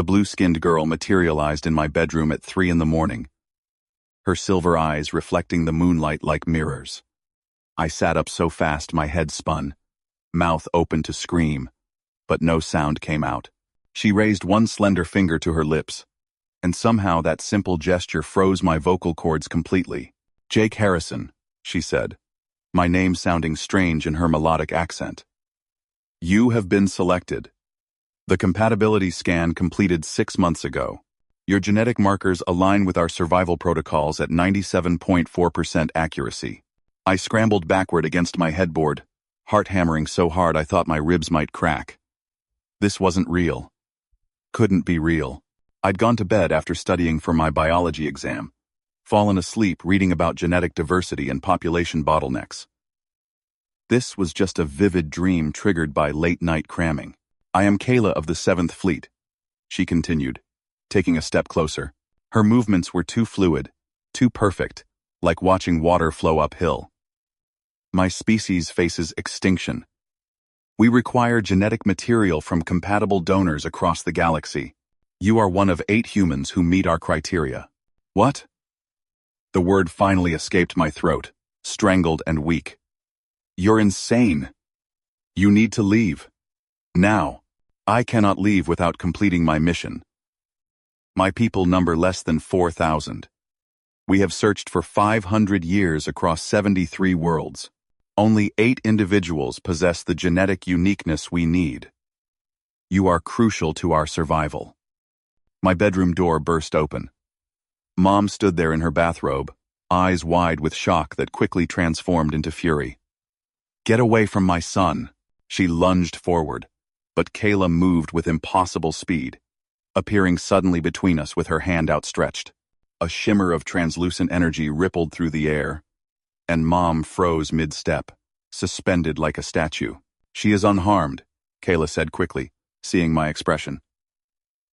The blue-skinned girl materialized in my bedroom at 3 in the morning, her silver eyes reflecting the moonlight like mirrors. I sat up so fast my head spun, mouth open to scream, but no sound came out. She raised one slender finger to her lips, and somehow that simple gesture froze my vocal cords completely. "Jake Harrison," she said, my name sounding strange in her melodic accent. "You have been selected. The compatibility scan completed 6 months ago. Your genetic markers align with our survival protocols at 97.4% accuracy." I scrambled backward against my headboard, heart hammering so hard I thought my ribs might crack. This wasn't real. Couldn't be real. I'd gone to bed after studying for my biology exam, fallen asleep reading about genetic diversity and population bottlenecks. This was just a vivid dream triggered by late-night cramming. "I am Kayla of the 7th Fleet," she continued, taking a step closer. Her movements were too fluid, too perfect, like watching water flow uphill. "My species faces extinction. We require genetic material from compatible donors across the galaxy. You are one of 8 humans who meet our criteria." "What?" The word finally escaped my throat, strangled and weak. "You're insane. You need to leave. Now. I cannot leave without completing my mission. My people number less than 4,000. We have searched for 500 years across 73 worlds. Only 8 individuals possess the genetic uniqueness we need. You are crucial to our survival." My bedroom door burst open. Mom stood there in her bathrobe, eyes wide with shock that quickly transformed into fury. "Get away from my son." She lunged forward, but Kayla moved with impossible speed, appearing suddenly between us with her hand outstretched. A shimmer of translucent energy rippled through the air, and Mom froze mid-step, suspended like a statue. "She is unharmed," Kayla said quickly, seeing my expression.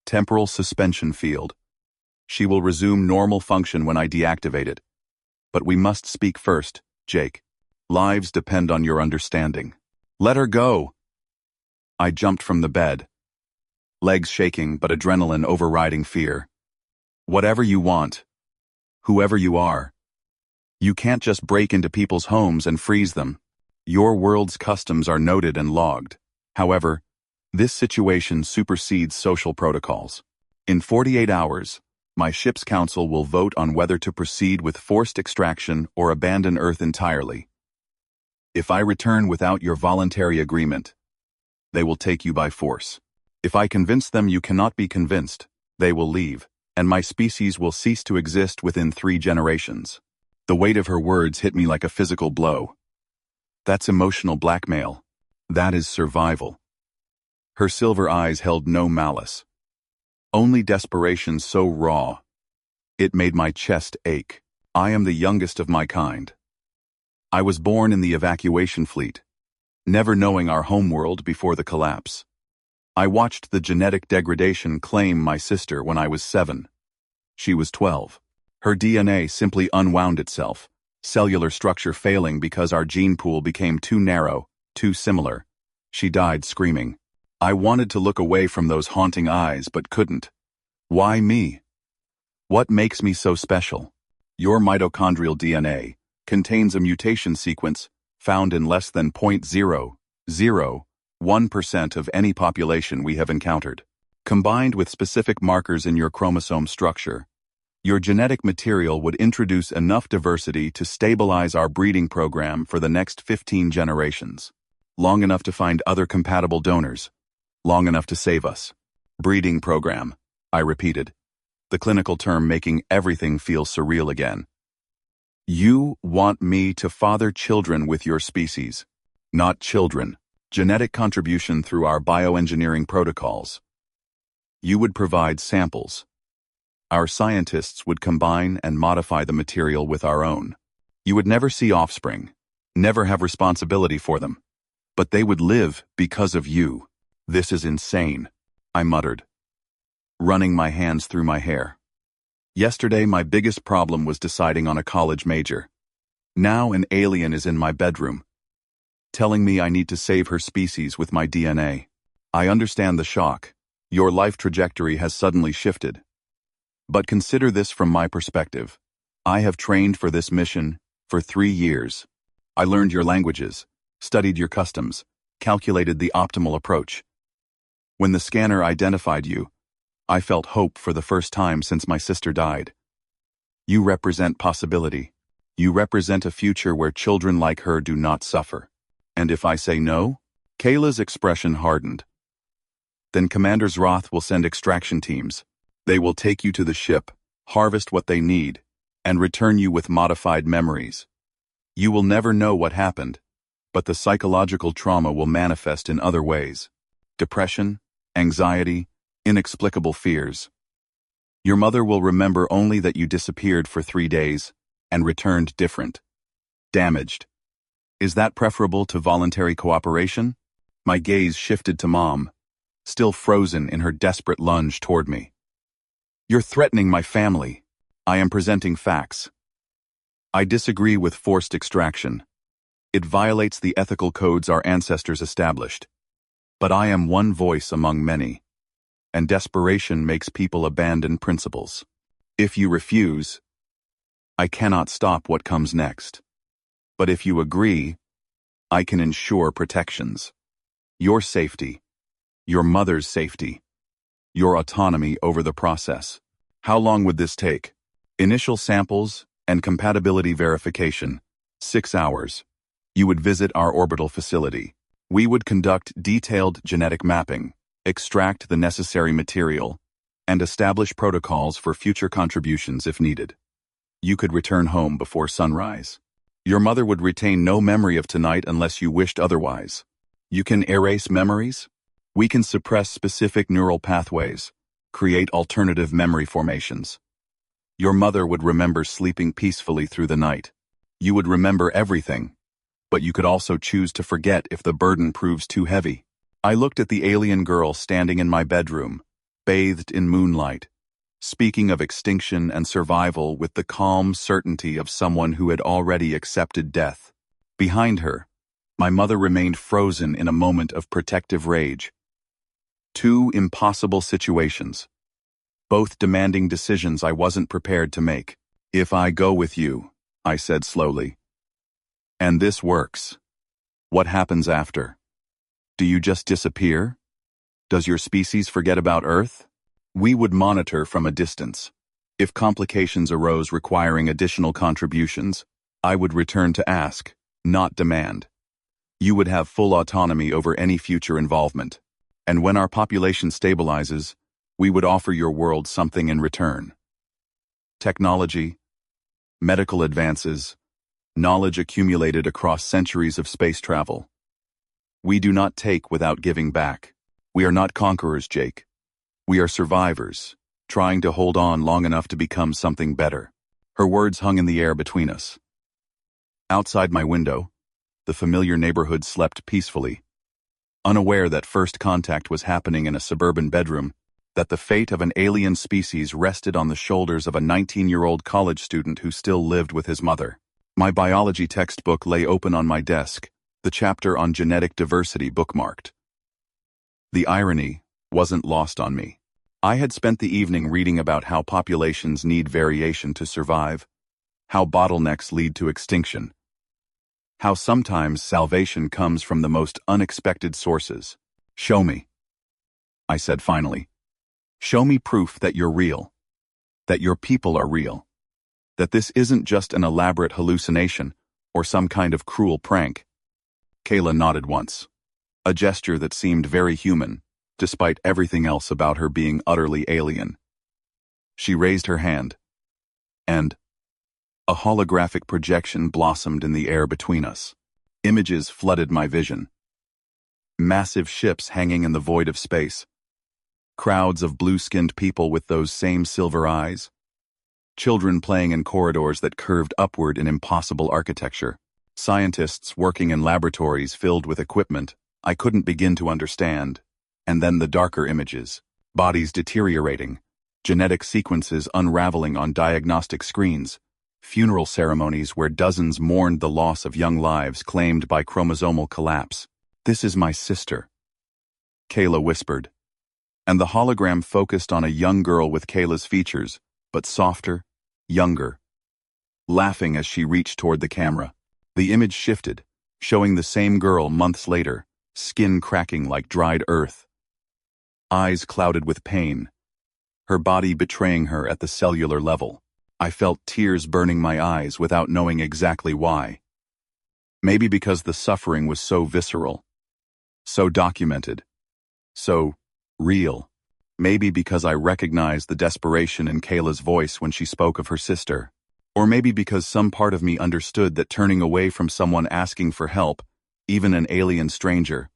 "Temporal suspension field. She will resume normal function when I deactivate it. But we must speak first, Jake. Lives depend on your understanding." "Let her go." I jumped from the bed, legs shaking but adrenaline overriding fear. "Whatever you want. Whoever you are. You can't just break into people's homes and freeze them. Your world's customs are noted and logged. However, this situation supersedes social protocols. In 48 hours, my ship's council will vote on whether to proceed with forced extraction or abandon Earth entirely. If I return without your voluntary agreement, they will take you by force. If I convince them you cannot be convinced, they will leave, and my species will cease to exist within 3 generations. The weight of her words hit me like a physical blow. That's emotional blackmail. That is survival. Her silver eyes held no malice. Only desperation so raw. It made my chest ache. I am the youngest of my kind. I was born in the evacuation fleet, never knowing our homeworld before the collapse. I watched the genetic degradation claim my sister when I was 7. She was 12. Her DNA simply unwound itself, cellular structure failing because our gene pool became too narrow, too similar. She died screaming. I wanted to look away from those haunting eyes but couldn't. Why me? What makes me so special? Your mitochondrial DNA contains a mutation sequence found in less than 0.001% of any population we have encountered. Combined with specific markers in your chromosome structure, your genetic material would introduce enough diversity to stabilize our breeding program for the next 15 generations. Long enough to find other compatible donors. Long enough to save us. Breeding program, I repeated, the clinical term making everything feel surreal again. You want me to father children with your species, not children. Genetic contribution through our bioengineering protocols. You would provide samples. Our scientists would combine and modify the material with our own. You would never see offspring, never have responsibility for them. But they would live because of you. This is insane, I muttered, running my hands through my hair. Yesterday, my biggest problem was deciding on a college major. Now an alien is in my bedroom, telling me I need to save her species with my DNA. I understand the shock, Your life trajectory has suddenly shifted. But consider this from my perspective. I have trained for this mission for 3 years. I learned your languages, studied your customs, calculated the optimal approach. When the scanner identified you, I felt hope for the first time since my sister died. You represent possibility. You represent a future where children like her do not suffer. And if I say no? Kayla's expression hardened. Then Commander Zroth will send extraction teams. They will take you to the ship, harvest what they need, and return you with modified memories. You will never know what happened, but the psychological trauma will manifest in other ways. Depression, anxiety, inexplicable fears. Your mother will remember only that you disappeared for 3 days and returned different. Damaged. Is that preferable to voluntary cooperation? My gaze shifted to Mom, still frozen in her desperate lunge toward me. You're threatening my family. I am presenting facts. I disagree with forced extraction. It violates the ethical codes our ancestors established. But I am one voice among many. And desperation makes people abandon principles. If you refuse, I cannot stop what comes next. But if you agree, I can ensure protections. Your safety, your mother's safety, your autonomy over the process. How long would this take? Initial samples and compatibility verification, 6 hours. You would visit our orbital facility. We would conduct detailed genetic mapping, extract the necessary material, and establish protocols for future contributions if needed. You could return home before sunrise. Your mother would retain no memory of tonight unless you wished otherwise. You can erase memories. We can suppress specific neural pathways, create alternative memory formations. Your mother would remember sleeping peacefully through the night. You would remember everything, but you could also choose to forget if the burden proves too heavy. I looked at the alien girl standing in my bedroom, bathed in moonlight, speaking of extinction and survival with the calm certainty of someone who had already accepted death. Behind her, my mother remained frozen in a moment of protective rage. 2 impossible situations, both demanding decisions I wasn't prepared to make. If I go with you, I said slowly, and this works, what happens after? Do you just disappear? Does your species forget about Earth? We would monitor from a distance. If complications arose requiring additional contributions, I would return to ask, not demand. You would have full autonomy over any future involvement. And when our population stabilizes, we would offer your world something in return. Technology, medical advances, knowledge accumulated across centuries of space travel. We do not take without giving back. We are not conquerors, Jake. We are survivors, trying to hold on long enough to become something better. Her words hung in the air between us. Outside my window, the familiar neighborhood slept peacefully, unaware that first contact was happening in a suburban bedroom, that the fate of an alien species rested on the shoulders of a 19-year-old college student who still lived with his mother. My biology textbook lay open on my desk, the chapter on genetic diversity bookmarked. The irony wasn't lost on me. I had spent the evening reading about how populations need variation to survive, how bottlenecks lead to extinction, how sometimes salvation comes from the most unexpected sources. Show me, I said finally. Show me proof that you're real, that your people are real, that this isn't just an elaborate hallucination or some kind of cruel prank. Kayla nodded once, a gesture that seemed very human, despite everything else about her being utterly alien. She raised her hand, and a holographic projection blossomed in the air between us. Images flooded my vision. Massive ships hanging in the void of space. Crowds of blue-skinned people with those same silver eyes. Children playing in corridors that curved upward in impossible architecture. Scientists working in laboratories filled with equipment I couldn't begin to understand. And then the darker images. Bodies deteriorating. Genetic sequences unraveling on diagnostic screens. Funeral ceremonies where dozens mourned the loss of young lives claimed by chromosomal collapse. This is my sister, Kayla whispered. and the hologram focused on a young girl with Kayla's features, but softer, younger, laughing as she reached toward the camera. The image shifted, showing the same girl months later, skin cracking like dried earth, eyes clouded with pain, her body betraying her at the cellular level. I felt tears burning my eyes without knowing exactly why. Maybe because the suffering was so visceral, so documented, so real. Maybe because I recognized the desperation in Kayla's voice when she spoke of her sister. Or maybe because some part of me understood that turning away from someone asking for help, even an alien stranger,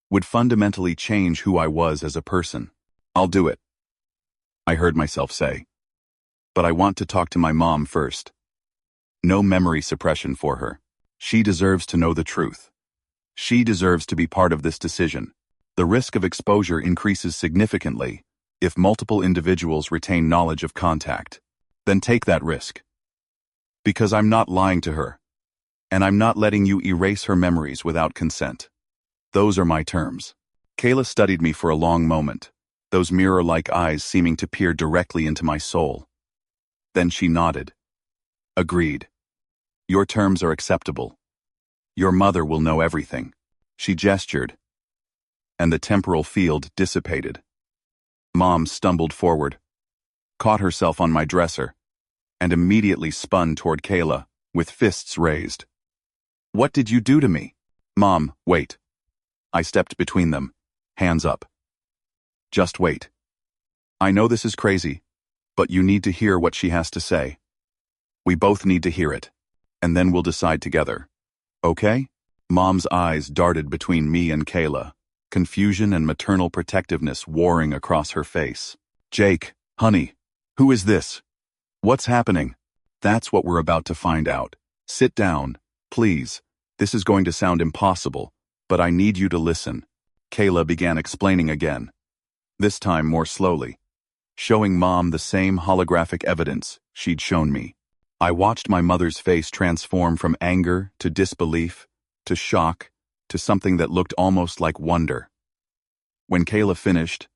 would fundamentally change who I was as a person. "I'll do it," I heard myself say. "But I want to talk to my mom first. No memory suppression for her. She deserves to know the truth. She deserves to be part of this decision." The risk of exposure increases significantly if multiple individuals retain knowledge of contact. Then take that risk. Because I'm not lying to her, and I'm not letting you erase her memories without consent. Those are my terms. Kayla studied me for a long moment, those mirror-like eyes seeming to peer directly into my soul. Then she nodded. "Agreed. Your terms are acceptable. Your mother will know everything." She gestured, and the temporal field dissipated. Mom stumbled forward, caught herself on my dresser, and immediately spun toward Kayla, with fists raised. "What did you do to me?" "Mom, wait." I stepped between them, hands up. "Just wait. I know this is crazy, but you need to hear what she has to say. We both need to hear it, and then we'll decide together. Okay?" Mom's eyes darted between me and Kayla, confusion and maternal protectiveness warring across her face. "Jake, honey, who is this? What's happening?" "That's what we're about to find out. Sit down, please. This is going to sound impossible, but I need you to listen." Kayla began explaining again, this time more slowly, showing Mom the same holographic evidence she'd shown me. I watched my mother's face transform from anger to disbelief, to shock, to something that looked almost like wonder. When Kayla finished,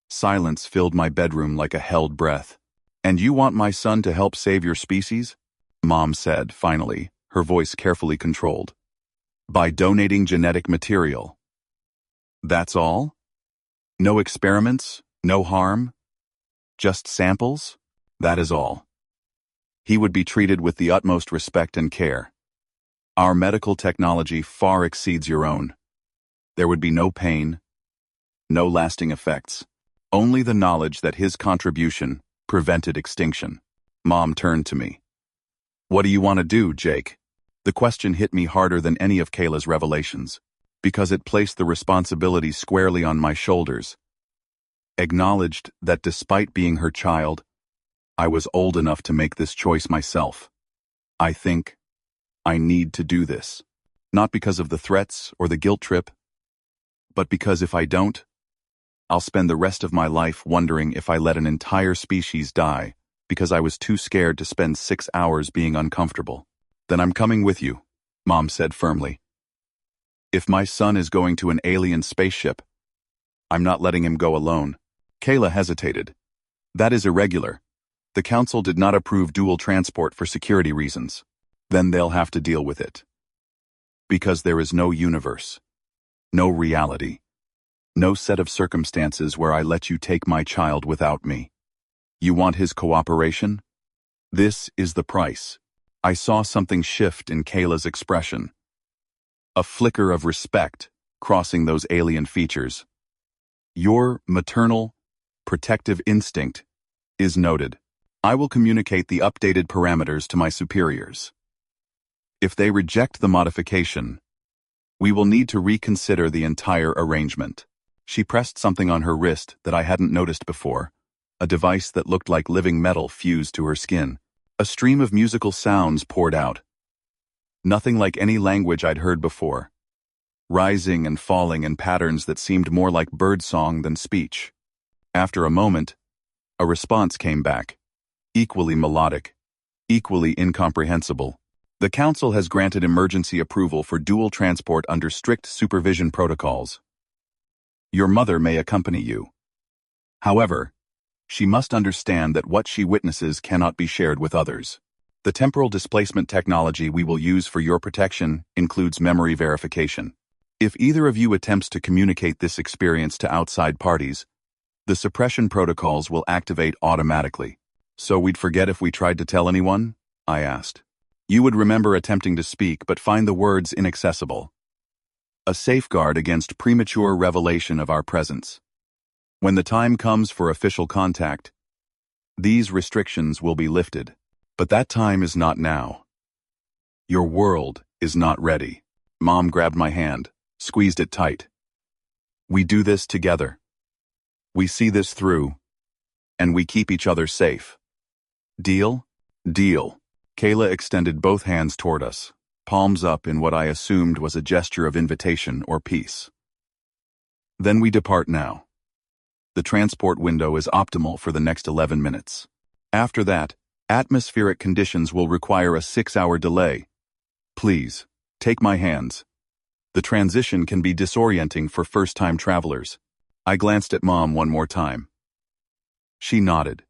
silence filled my bedroom like a held breath. "And you want my son to help save your species?" Mom said, finally, her voice carefully controlled. "By donating genetic material. That's all? No experiments? No harm? Just samples? That is all. He would be treated with the utmost respect and care. Our medical technology far exceeds your own. There would be no pain, no lasting effects, only the knowledge that his contribution prevented extinction." Mom turned to me. "What do you want to do, Jake?" The question hit me harder than any of Kayla's revelations, because it placed the responsibility squarely on my shoulders, acknowledged that despite being her child, I was old enough to make this choice myself. "I think I need to do this. Not because of the threats or the guilt trip, but because if I don't, I'll spend the rest of my life wondering if I let an entire species die because I was too scared to spend 6 hours being uncomfortable." "Then I'm coming with you," Mom said firmly. "If my son is going to an alien spaceship, I'm not letting him go alone." Kayla hesitated. "That is irregular. The Council did not approve dual transport for security reasons." "Then they'll have to deal with it. Because there is no universe, no reality, no set of circumstances where I let you take my child without me. You want his cooperation? This is the price." I saw something shift in Kayla's expression. A flicker of respect crossing those alien features. "Your maternal, protective instinct is noted. I will communicate the updated parameters to my superiors. If they reject the modification, we will need to reconsider the entire arrangement." She pressed something on her wrist that I hadn't noticed before, a device that looked like living metal fused to her skin. A stream of musical sounds poured out. Nothing like any language I'd heard before, rising and falling in patterns that seemed more like birdsong than speech. After a moment, a response came back, equally melodic, equally incomprehensible. "The Council has granted emergency approval for dual transport under strict supervision protocols. Your mother may accompany you." However, she must understand that what she witnesses cannot be shared with others. The temporal displacement technology we will use for your protection includes memory verification. If either of you attempts to communicate this experience to outside parties, the suppression protocols will activate automatically. So we'd forget if we tried to tell anyone? I asked. You would remember attempting to speak but find the words inaccessible. A safeguard against premature revelation of our presence. When the time comes for official contact, these restrictions will be lifted. But that time is not now. Your world is not ready. Mom grabbed my hand, squeezed it tight. We do this together. We see this through, and we keep each other safe. Deal? Deal. Kayla extended both hands toward us, palms up in what I assumed was a gesture of invitation or peace. Then we depart now. The transport window is optimal for the next 11 minutes. After that, atmospheric conditions will require a 6-hour delay. Please, take my hands. The transition can be disorienting for first-time travelers. I glanced at Mom one more time. She nodded,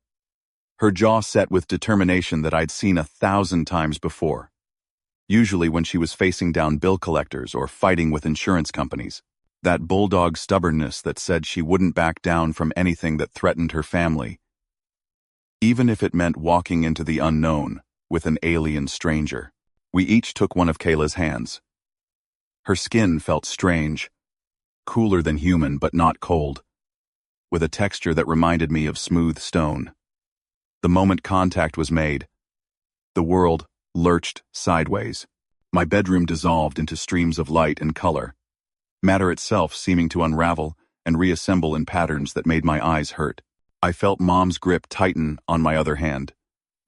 her jaw set with determination that I'd seen 1,000 times before. Usually when she was facing down bill collectors or fighting with insurance companies. That bulldog stubbornness that said she wouldn't back down from anything that threatened her family, even if it meant walking into the unknown with an alien stranger. We each took one of Kayla's hands. Her skin felt strange, cooler than human but not cold, with a texture that reminded me of smooth stone. The moment contact was made, the world lurched sideways. My bedroom dissolved into streams of light and color, matter itself seeming to unravel and reassemble in patterns that made my eyes hurt. I felt Mom's grip tighten on my other hand,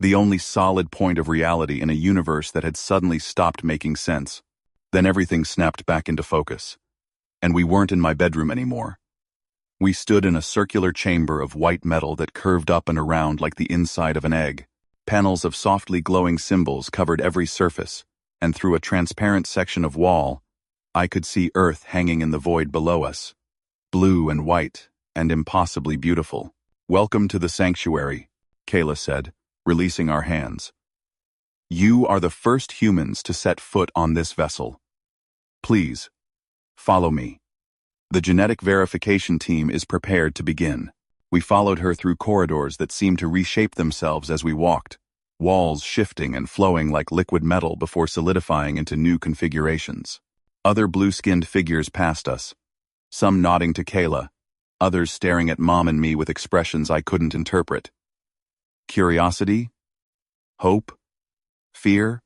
the only solid point of reality in a universe that had suddenly stopped making sense. Then everything snapped back into focus, and we weren't in my bedroom anymore. We stood in a circular chamber of white metal that curved up and around like the inside of an egg. Panels of softly glowing symbols covered every surface, and through a transparent section of wall, I could see Earth hanging in the void below us, blue and white and impossibly beautiful. Welcome to the sanctuary, Kayla said, releasing our hands. You are the first humans to set foot on this vessel. Please, follow me. The genetic verification team is prepared to begin. We followed her through corridors that seemed to reshape themselves as we walked, walls shifting and flowing like liquid metal before solidifying into new configurations. Other blue-skinned figures passed us, some nodding to Kayla, others staring at Mom and me with expressions I couldn't interpret. Curiosity? Hope? Fear?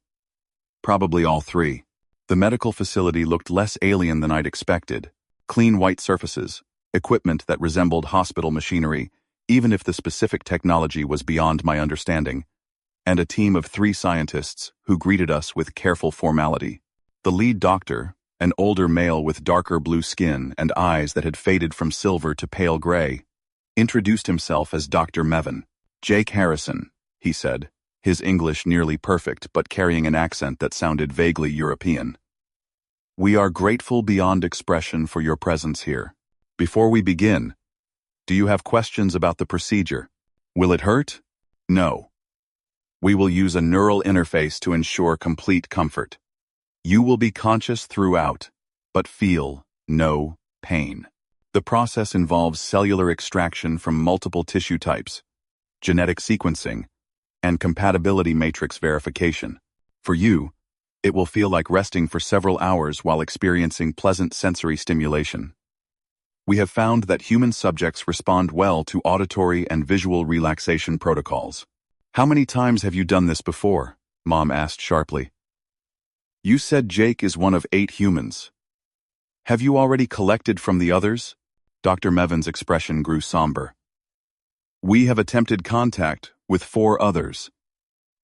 Probably all three. The medical facility looked less alien than I'd expected. Clean white surfaces, equipment that resembled hospital machinery, even if the specific technology was beyond my understanding, and a team of 3 scientists who greeted us with careful formality. The lead doctor, an older male with darker blue skin and eyes that had faded from silver to pale gray, introduced himself as Dr. Mevin. Jake Harrison, he said, his English nearly perfect but carrying an accent that sounded vaguely European. We are grateful beyond expression for your presence here. Before we begin, do you have questions about the procedure? Will it hurt? No. We will use a neural interface to ensure complete comfort. You will be conscious throughout, but feel no pain. The process involves cellular extraction from multiple tissue types, genetic sequencing, and compatibility matrix verification. For you, it will feel like resting for several hours while experiencing pleasant sensory stimulation. We have found that human subjects respond well to auditory and visual relaxation protocols. How many times have you done this before? Mom asked sharply. You said Jake is one of 8 humans. Have you already collected from the others? Dr. Mevin's expression grew somber. We have attempted contact with 4 others.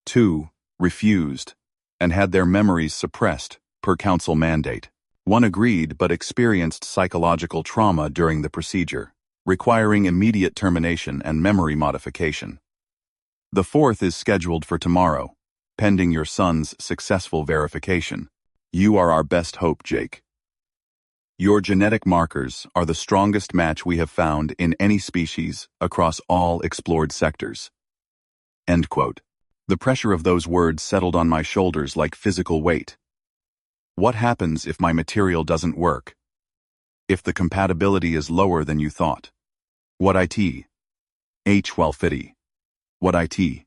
2 refused and had their memories suppressed per council mandate. 1 agreed but experienced psychological trauma during the procedure, requiring immediate termination and memory modification. The 4th is scheduled for tomorrow, pending your son's successful verification. You are our best hope, Jake. Your genetic markers are the strongest match we have found in any species across all explored sectors. End quote. The pressure of those words settled on my shoulders like physical weight. What happens if my material doesn't work? If the compatibility is lower than you thought? What it? HFY. What it?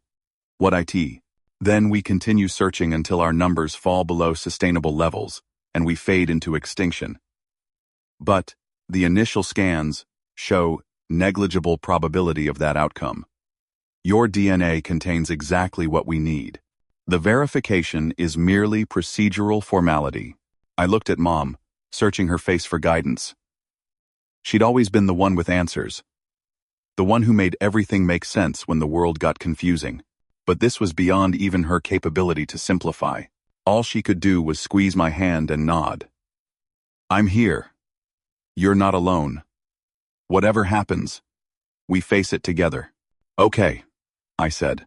What it? Then we continue searching until our numbers fall below sustainable levels, and we fade into extinction. But the initial scans show negligible probability of that outcome. Your DNA contains exactly what we need. The verification is merely procedural formality. I looked at Mom, searching her face for guidance. She'd always been the one with answers. The one who made everything make sense when the world got confusing. But this was beyond even her capability to simplify. All she could do was squeeze my hand and nod. I'm here. You're not alone. Whatever happens, we face it together. Okay, I said.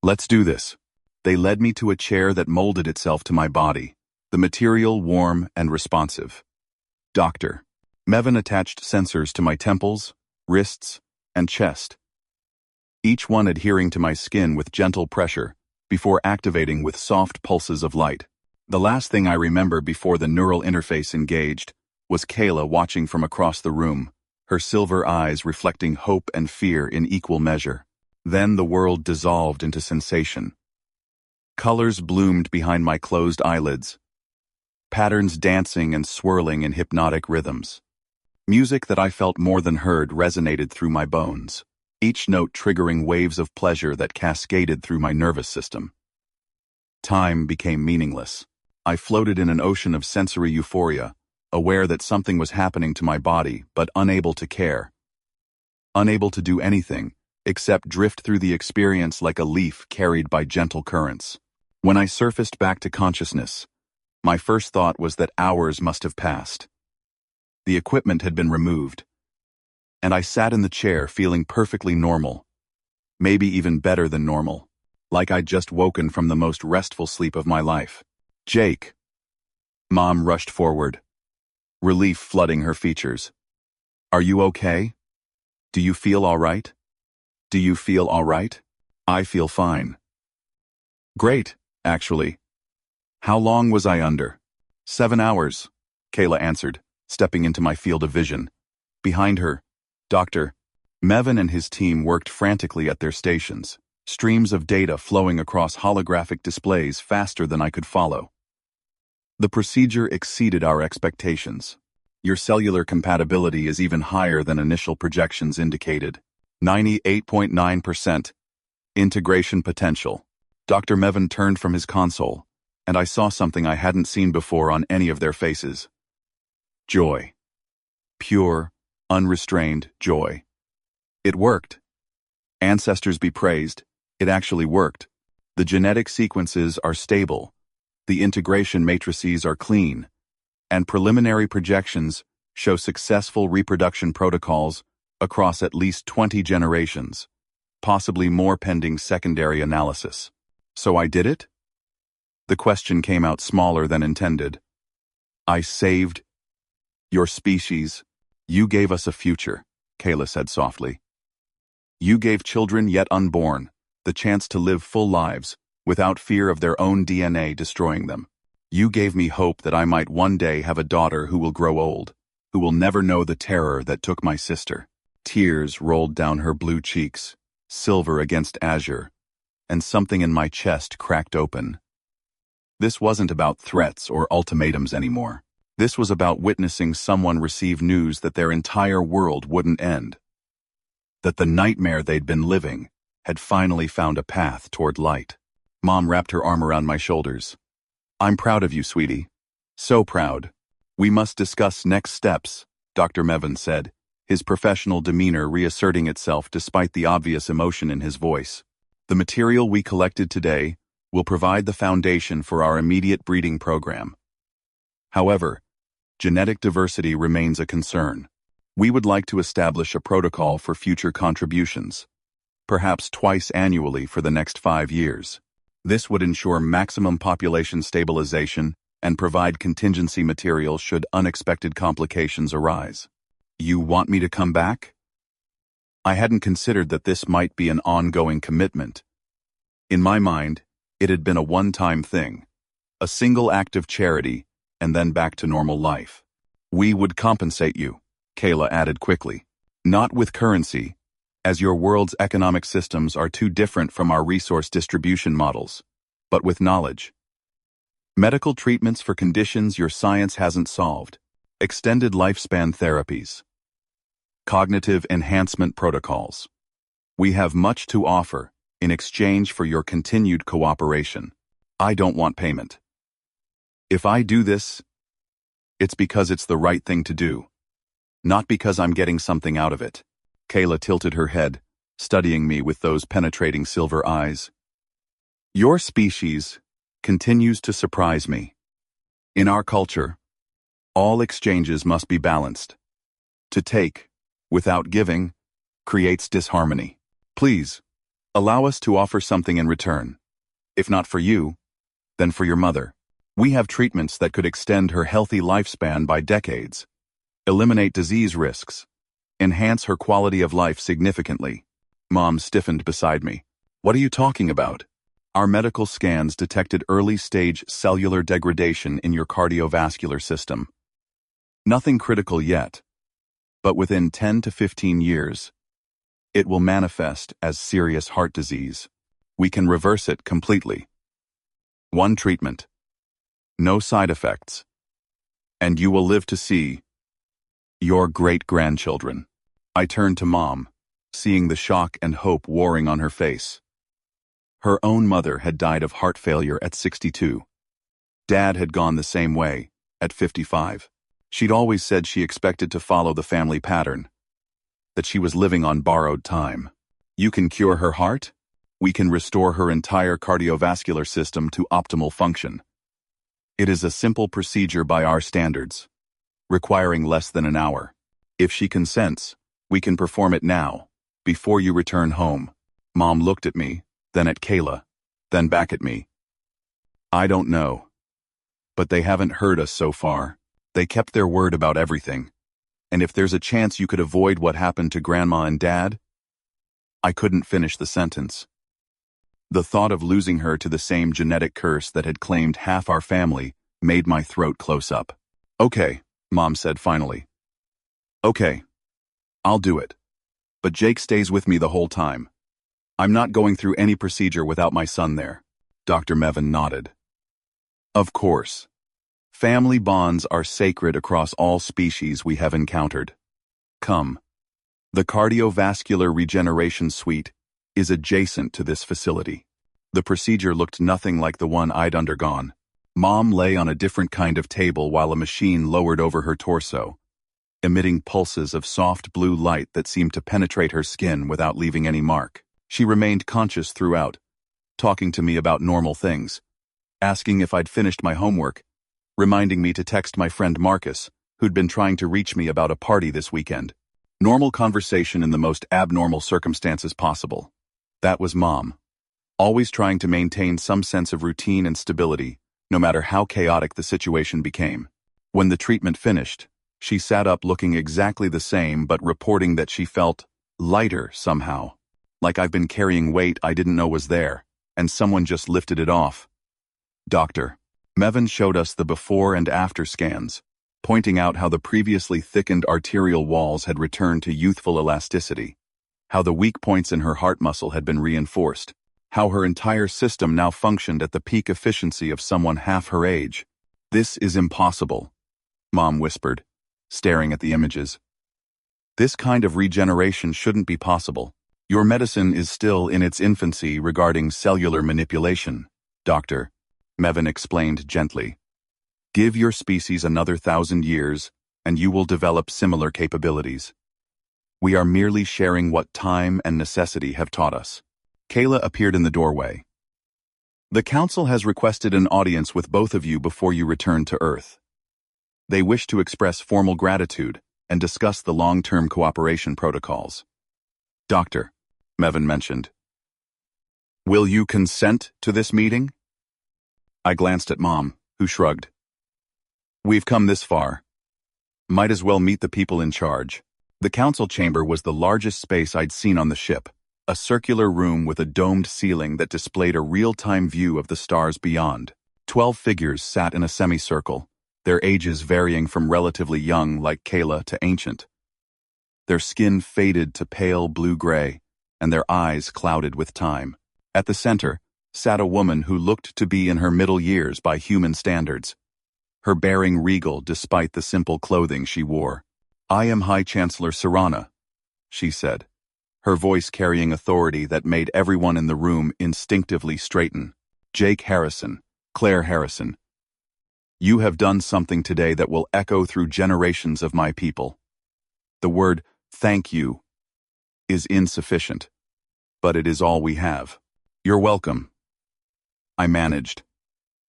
Let's do this. They led me to a chair that molded itself to my body, the material warm and responsive. Doctor. Mevin attached sensors to my temples, wrists, and chest, each one adhering to my skin with gentle pressure before activating with soft pulses of light. The last thing I remember before the neural interface engaged was Kayla watching from across the room, her silver eyes reflecting hope and fear in equal measure. Then the world dissolved into sensation. Colors bloomed behind my closed eyelids, patterns dancing and swirling in hypnotic rhythms. Music that I felt more than heard resonated through my bones, each note triggering waves of pleasure that cascaded through my nervous system. Time became meaningless. I floated in an ocean of sensory euphoria, aware that something was happening to my body, but unable to care. Unable to do anything, except drift through the experience like a leaf carried by gentle currents. When I surfaced back to consciousness, my first thought was that hours must have passed. The equipment had been removed, and I sat in the chair feeling perfectly normal, maybe even better than normal, like I'd just woken from the most restful sleep of my life. Jake. Mom rushed forward, relief flooding her features. Are you okay? Do you feel all right? Do you feel all right? I feel fine. Great, actually. How long was I under? 7 hours, Kayla answered, stepping into my field of vision. Behind her, Dr. Mevin and his team worked frantically at their stations, streams of data flowing across holographic displays faster than I could follow. The procedure exceeded our expectations. Your cellular compatibility is even higher than initial projections indicated. 98.9%. Integration potential. Dr. Mevin turned from his console, and I saw something I hadn't seen before on any of their faces. Joy. Pure, unrestrained joy. It worked. Ancestors be praised, it actually worked. The genetic sequences are stable, the integration matrices are clean, and preliminary projections show successful reproduction protocols across at least 20 generations, possibly more pending secondary analysis. So I did it? The question came out smaller than intended. I saved your species. You gave us a future, Kayla said softly. You gave children yet unborn the chance to live full lives without fear of their own DNA destroying them. You gave me hope that I might one day have a daughter who will grow old, who will never know the terror that took my sister. Tears rolled down her blue cheeks, silver against azure, and something in my chest cracked open. This wasn't about threats or ultimatums anymore. This was about witnessing someone receive news that their entire world wouldn't end. That the nightmare they'd been living had finally found a path toward light. Mom wrapped her arm around my shoulders. I'm proud of you, sweetie. So proud. We must discuss next steps, Dr. Mevin said, his professional demeanor reasserting itself despite the obvious emotion in his voice. The material we collected today will provide the foundation for our immediate breeding program. However, genetic diversity remains a concern. We would like to establish a protocol for future contributions, perhaps twice annually for the next 5 years. This would ensure maximum population stabilization and provide contingency material should unexpected complications arise. You want me to come back? I hadn't considered that this might be an ongoing commitment. In my mind, it had been a one-time thing, a single act of charity, and then back to normal life. We would compensate you, Kayla added quickly. Not with currency, as your world's economic systems are too different from our resource distribution models, but with knowledge. Medical treatments for conditions your science hasn't solved, extended lifespan therapies, cognitive enhancement protocols. We have much to offer in exchange for your continued cooperation. I don't want payment. If I do this, it's because it's the right thing to do, not because I'm getting something out of it. Kayla tilted her head, studying me with those penetrating silver eyes. Your species continues to surprise me. In our culture, all exchanges must be balanced. To take, without giving, creates disharmony. Please, allow us to offer something in return. If not for you, then for your mother. We have treatments that could extend her healthy lifespan by decades, eliminate disease risks, enhance her quality of life significantly. Mom stiffened beside me. What are you talking about? Our medical scans detected early-stage cellular degradation in your cardiovascular system. Nothing critical yet, but within 10 to 15 years, it will manifest as serious heart disease. We can reverse it completely. One treatment. No side effects. And you will live to see your great-grandchildren. I turned to Mom, seeing the shock and hope warring on her face. Her own mother had died of heart failure at 62. Dad had gone the same way, at 55. She'd always said she expected to follow the family pattern, that she was living on borrowed time. You can cure her heart? We can restore her entire cardiovascular system to optimal function. It is a simple procedure by our standards, requiring less than an hour. If she consents, we can perform it now, before you return home. Mom looked at me, then at Kayla, then back at me. I don't know. But they haven't heard us so far. They kept their word about everything. And if there's a chance you could avoid what happened to Grandma and Dad? I couldn't finish the sentence. The thought of losing her to the same genetic curse that had claimed half our family made my throat close up. Okay, Mom said finally. Okay, I'll do it. But Jake stays with me the whole time. I'm not going through any procedure without my son there. Dr. Mevin nodded. Of course. Family bonds are sacred across all species we have encountered. Come. The cardiovascular regeneration suite is adjacent to this facility. The procedure looked nothing like the one I'd undergone. Mom lay on a different kind of table while a machine lowered over her torso, emitting pulses of soft blue light that seemed to penetrate her skin without leaving any mark. She remained conscious throughout, talking to me about normal things, asking if I'd finished my homework, reminding me to text my friend Marcus, who'd been trying to reach me about a party this weekend. Normal conversation in the most abnormal circumstances possible. That was Mom, always trying to maintain some sense of routine and stability, no matter how chaotic the situation became. When the treatment finished, she sat up looking exactly the same but reporting that she felt lighter somehow, like I've been carrying weight I didn't know was there, and someone just lifted it off. Dr. Mevin showed us the before and after scans, pointing out how the previously thickened arterial walls had returned to youthful elasticity, how the weak points in her heart muscle had been reinforced, how her entire system now functioned at the peak efficiency of someone half her age. This is impossible, Mom whispered, staring at the images. This kind of regeneration shouldn't be possible. Your medicine is still in its infancy regarding cellular manipulation, Dr. Mevin explained gently. Give your species another 1,000 years, and you will develop similar capabilities. We are merely sharing what time and necessity have taught us. Kayla appeared in the doorway. The Council has requested an audience with both of you before you return to Earth. They wish to express formal gratitude and discuss the long-term cooperation protocols. Dr. Mevin mentioned. Will you consent to this meeting? I glanced at Mom, who shrugged. We've come this far. Might as well meet the people in charge. The council chamber was the largest space I'd seen on the ship, a circular room with a domed ceiling that displayed a real-time view of the stars beyond. 12 figures sat in a semicircle, their ages varying from relatively young like Kayla to ancient. Their skin faded to pale blue-gray, and their eyes clouded with time. At the center sat a woman who looked to be in her middle years by human standards, her bearing regal despite the simple clothing she wore. "I am High Chancellor Serana," she said, her voice carrying authority that made everyone in the room instinctively straighten. "Jake Harrison, Claire Harrison, you have done something today that will echo through generations of my people. The word, thank you, is insufficient, but it is all we have. You're welcome." I managed,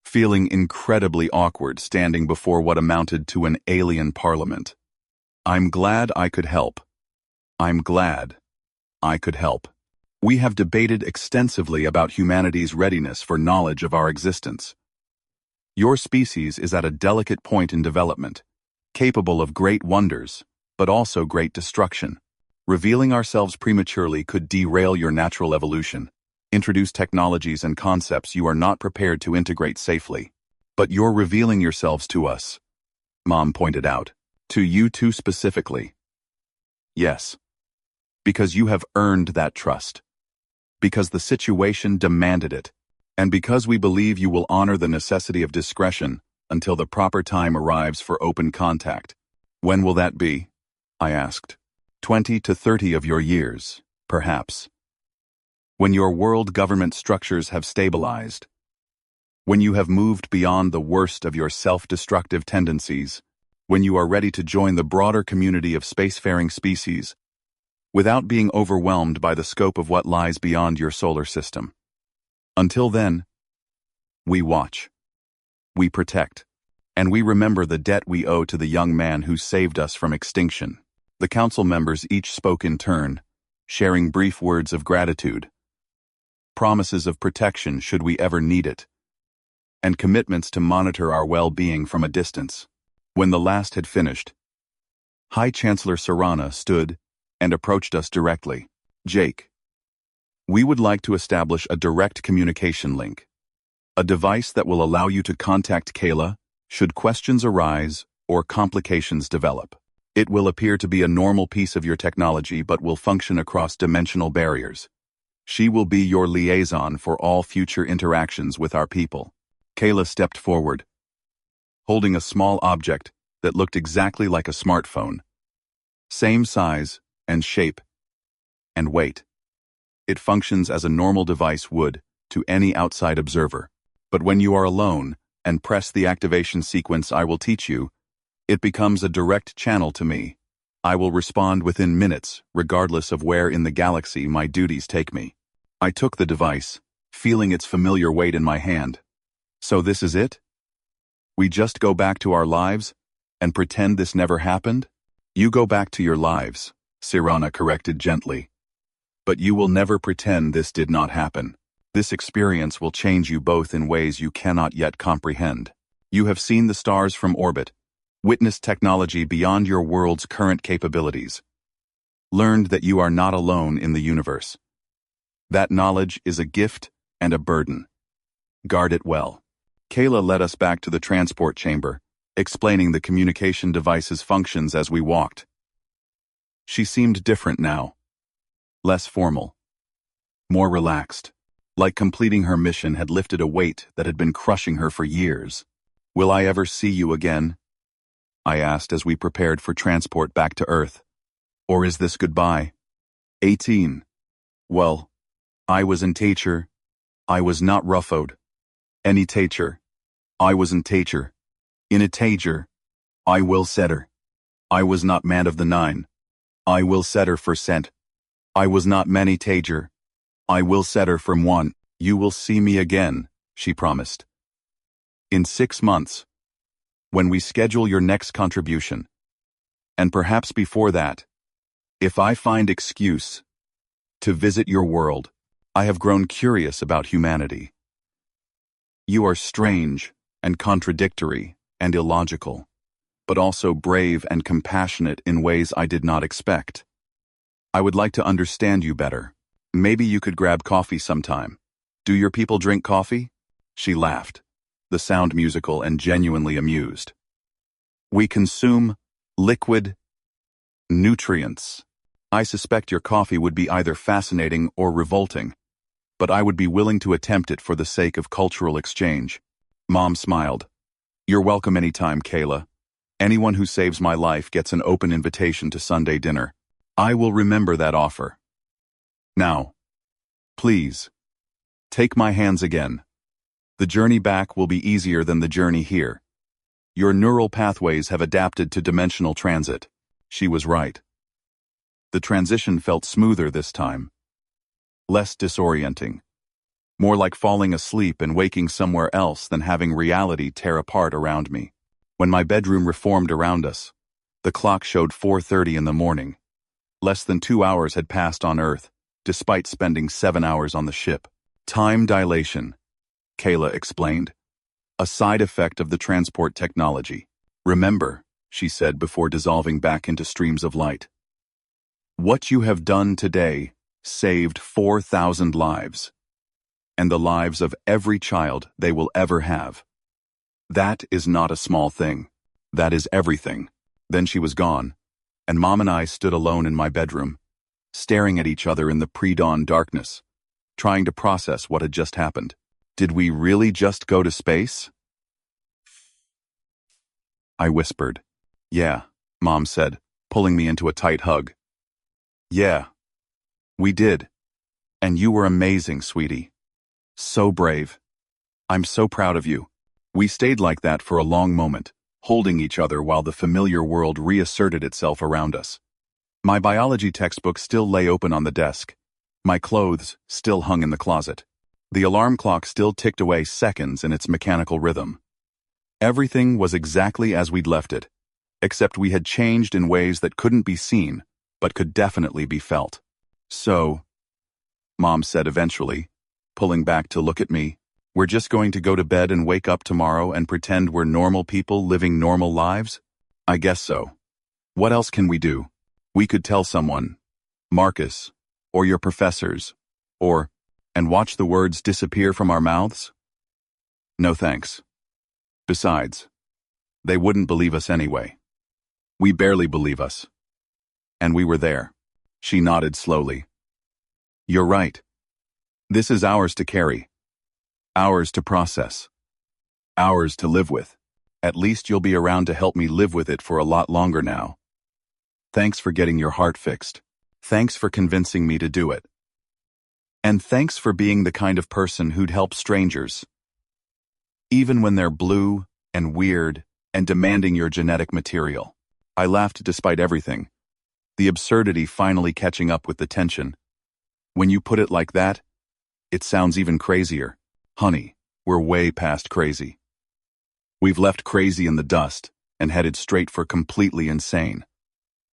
feeling incredibly awkward standing before what amounted to an alien parliament. "I'm glad I could help. I'm glad I could help. We have debated extensively about humanity's readiness for knowledge of our existence. Your species is at a delicate point in development, capable of great wonders, but also great destruction. Revealing ourselves prematurely could derail your natural evolution, introduce technologies and concepts you are not prepared to integrate safely. But you're revealing yourselves to us," Mom pointed out. "To you two specifically. Yes. Because you have earned that trust. Because the situation demanded it. And because we believe you will honor the necessity of discretion until the proper time arrives for open contact." "When will that be?" I asked. 20 to 30 of your years, perhaps. When your world government structures have stabilized. When you have moved beyond the worst of your self-destructive tendencies. When you are ready to join the broader community of spacefaring species, without being overwhelmed by the scope of what lies beyond your solar system. Until then, we watch. We protect. And we remember the debt we owe to the young man who saved us from extinction." The council members each spoke in turn, sharing brief words of gratitude, promises of protection should we ever need it, and commitments to monitor our well-being from a distance. When the last had finished, High Chancellor Serana stood and approached us directly. "Jake, we would like to establish a direct communication link, a device that will allow you to contact Kayla should questions arise or complications develop. It will appear to be a normal piece of your technology but will function across dimensional barriers. She will be your liaison for all future interactions with our people." Kayla stepped forward, holding a small object that looked exactly like a smartphone. Same size and shape and weight. It functions as a normal device would to any outside observer. But when you are alone and press the activation sequence I will teach you, it becomes a direct channel to me. I will respond within minutes, regardless of where in the galaxy my duties take me. I took the device, feeling its familiar weight in my hand. "So this is it? We just go back to our lives and pretend this never happened?" "You go back to your lives," Serana corrected gently. "But you will never pretend this did not happen. This experience will change you both in ways you cannot yet comprehend. You have seen the stars from orbit, witnessed technology beyond your world's current capabilities, learned that you are not alone in the universe. That knowledge is a gift and a burden. Guard it well." Kayla led us back to the transport chamber, explaining the communication device's functions as we walked. She seemed different now, less formal, more relaxed, like completing her mission had lifted a weight that had been crushing her for years. "Will I ever see you again?" I asked as we prepared for transport back to Earth. "Or is this goodbye?" 18. Well, I was in Tacher. I was not ruffled. Any Tacher. I was in Tacher. In a Tager. I will set her. I was not man of the nine. I will set her for cent. I was not many Tager. I will set her from one. "You will see me again," she promised. "In 6 months. When we schedule your next contribution. And perhaps before that. If I find excuse to visit your world. I have grown curious about humanity. You are strange and contradictory and illogical. but also brave and compassionate in ways I did not expect. I would like to understand you better. Maybe you could grab coffee sometime. Do your people drink coffee? She laughed, the sound musical and genuinely amused. We consume liquid nutrients. I suspect your coffee would be either fascinating or revolting, but I would be willing to attempt it for the sake of cultural exchange. Mom smiled. You're welcome anytime, Kayla. Anyone who saves my life gets an open invitation to Sunday dinner. I will remember that offer. Now, please, take my hands again. The journey back will be easier than the journey here. Your neural pathways have adapted to dimensional transit. She was right. The transition felt smoother this time. Less disorienting. More like falling asleep and waking somewhere else than having reality tear apart around me. When my bedroom reformed around us, the clock showed 4:30 in the morning. Less than 2 hours had passed on Earth, despite spending 7 hours on the ship. Time dilation, Kayla explained. A side effect of the transport technology. Remember, she said before dissolving back into streams of light. What you have done today saved 4,000 lives, and the lives of every child they will ever have. That is not a small thing. That is everything. Then she was gone, and Mom and I stood alone in my bedroom, staring at each other in the pre-dawn darkness, trying to process what had just happened. Did we really just go to space? I whispered. Yeah, Mom said, pulling me into a tight hug. Yeah, we did. And you were amazing, sweetie. So brave. I'm so proud of you. We stayed like that for a long moment, holding each other while the familiar world reasserted itself around us. My biology textbook still lay open on the desk. My clothes still hung in the closet. The alarm clock still ticked away seconds in its mechanical rhythm. Everything was exactly as we'd left it, except we had changed in ways that couldn't be seen, but could definitely be felt. So, Mom said eventually, pulling back to look at me, we're just going to go to bed and wake up tomorrow and pretend we're normal people living normal lives? I guess so. What else can we do? We could tell someone, Marcus, or your professors, and watch the words disappear from our mouths? No thanks. Besides, they wouldn't believe us anyway. We barely believe us. And we were there. She nodded slowly. You're right. This is ours to carry. Ours to process. Ours to live with. At least you'll be around to help me live with it for a lot longer now. Thanks for getting your heart fixed. Thanks for convincing me to do it. And thanks for being the kind of person who'd help strangers. Even when they're blue and weird and demanding your genetic material. I laughed despite everything. The absurdity finally catching up with the tension. When you put it like that, it sounds even crazier. Honey, we're way past crazy. We've left crazy in the dust and headed straight for completely insane.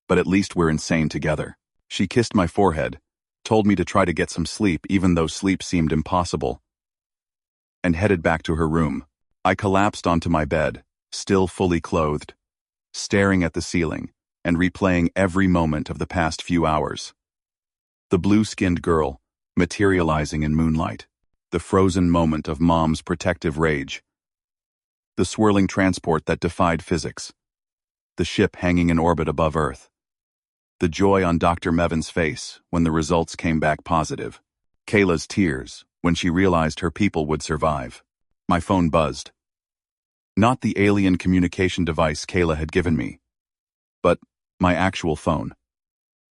But at least we're insane together. She kissed my forehead, told me to try to get some sleep even though sleep seemed impossible, and headed back to her room. I collapsed onto my bed, still fully clothed, staring at the ceiling and replaying every moment of the past few hours. The blue-skinned girl, materializing in moonlight, the frozen moment of Mom's protective rage, the swirling transport that defied physics, the ship hanging in orbit above Earth, the joy on Dr. Mevin's face when the results came back positive, Kayla's tears when she realized her people would survive. My phone buzzed. Not the alien communication device Kayla had given me, but my actual phone.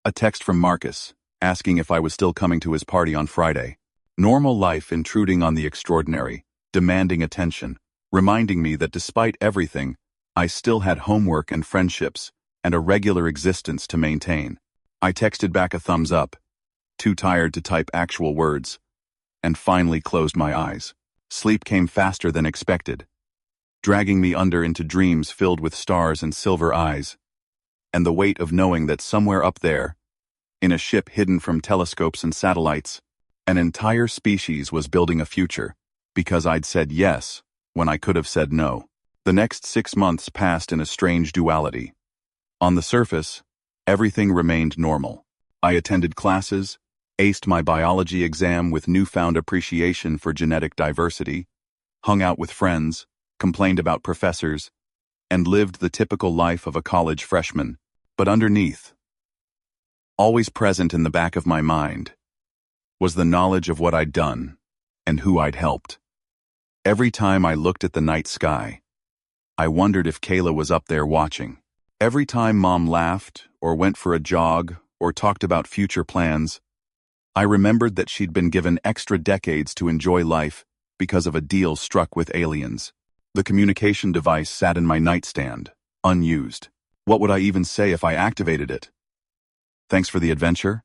A text from Marcus, asking if I was still coming to his party on Friday. Normal life intruding on the extraordinary, demanding attention, reminding me that despite everything, I still had homework and friendships, and a regular existence to maintain. I texted back a thumbs up, too tired to type actual words, and finally closed my eyes. Sleep came faster than expected, dragging me under into dreams filled with stars and silver eyes, and the weight of knowing that somewhere up there, in a ship hidden from telescopes and satellites, an entire species was building a future, because I'd said yes when I could have said no. The next 6 months passed in a strange duality. On the surface, everything remained normal. I attended classes, aced my biology exam with newfound appreciation for genetic diversity, hung out with friends, complained about professors, and lived the typical life of a college freshman. But underneath, always present in the back of my mind, was the knowledge of what I'd done and who I'd helped. Every time I looked at the night sky, I wondered if Kayla was up there watching. Every time Mom laughed or went for a jog or talked about future plans, I remembered that she'd been given extra decades to enjoy life because of a deal struck with aliens. The communication device sat in my nightstand, unused. What would I even say if I activated it? Thanks for the adventure.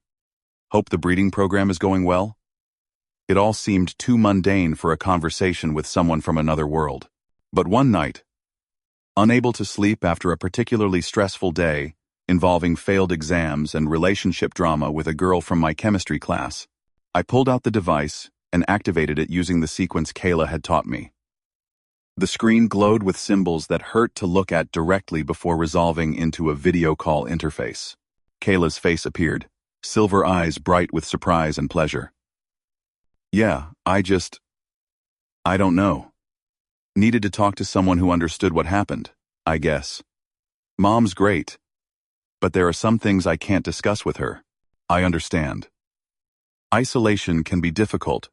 Hope the breeding program is going well. It all seemed too mundane for a conversation with someone from another world. But one night, unable to sleep after a particularly stressful day involving failed exams and relationship drama with a girl from my chemistry class, I pulled out the device and activated it using the sequence Kayla had taught me. The screen glowed with symbols that hurt to look at directly before resolving into a video call interface. Kayla's face appeared, silver eyes bright with surprise and pleasure. Yeah, I don't know. Needed to talk to someone who understood what happened, I guess. Mom's great, but there are some things I can't discuss with her. I understand. Isolation can be difficult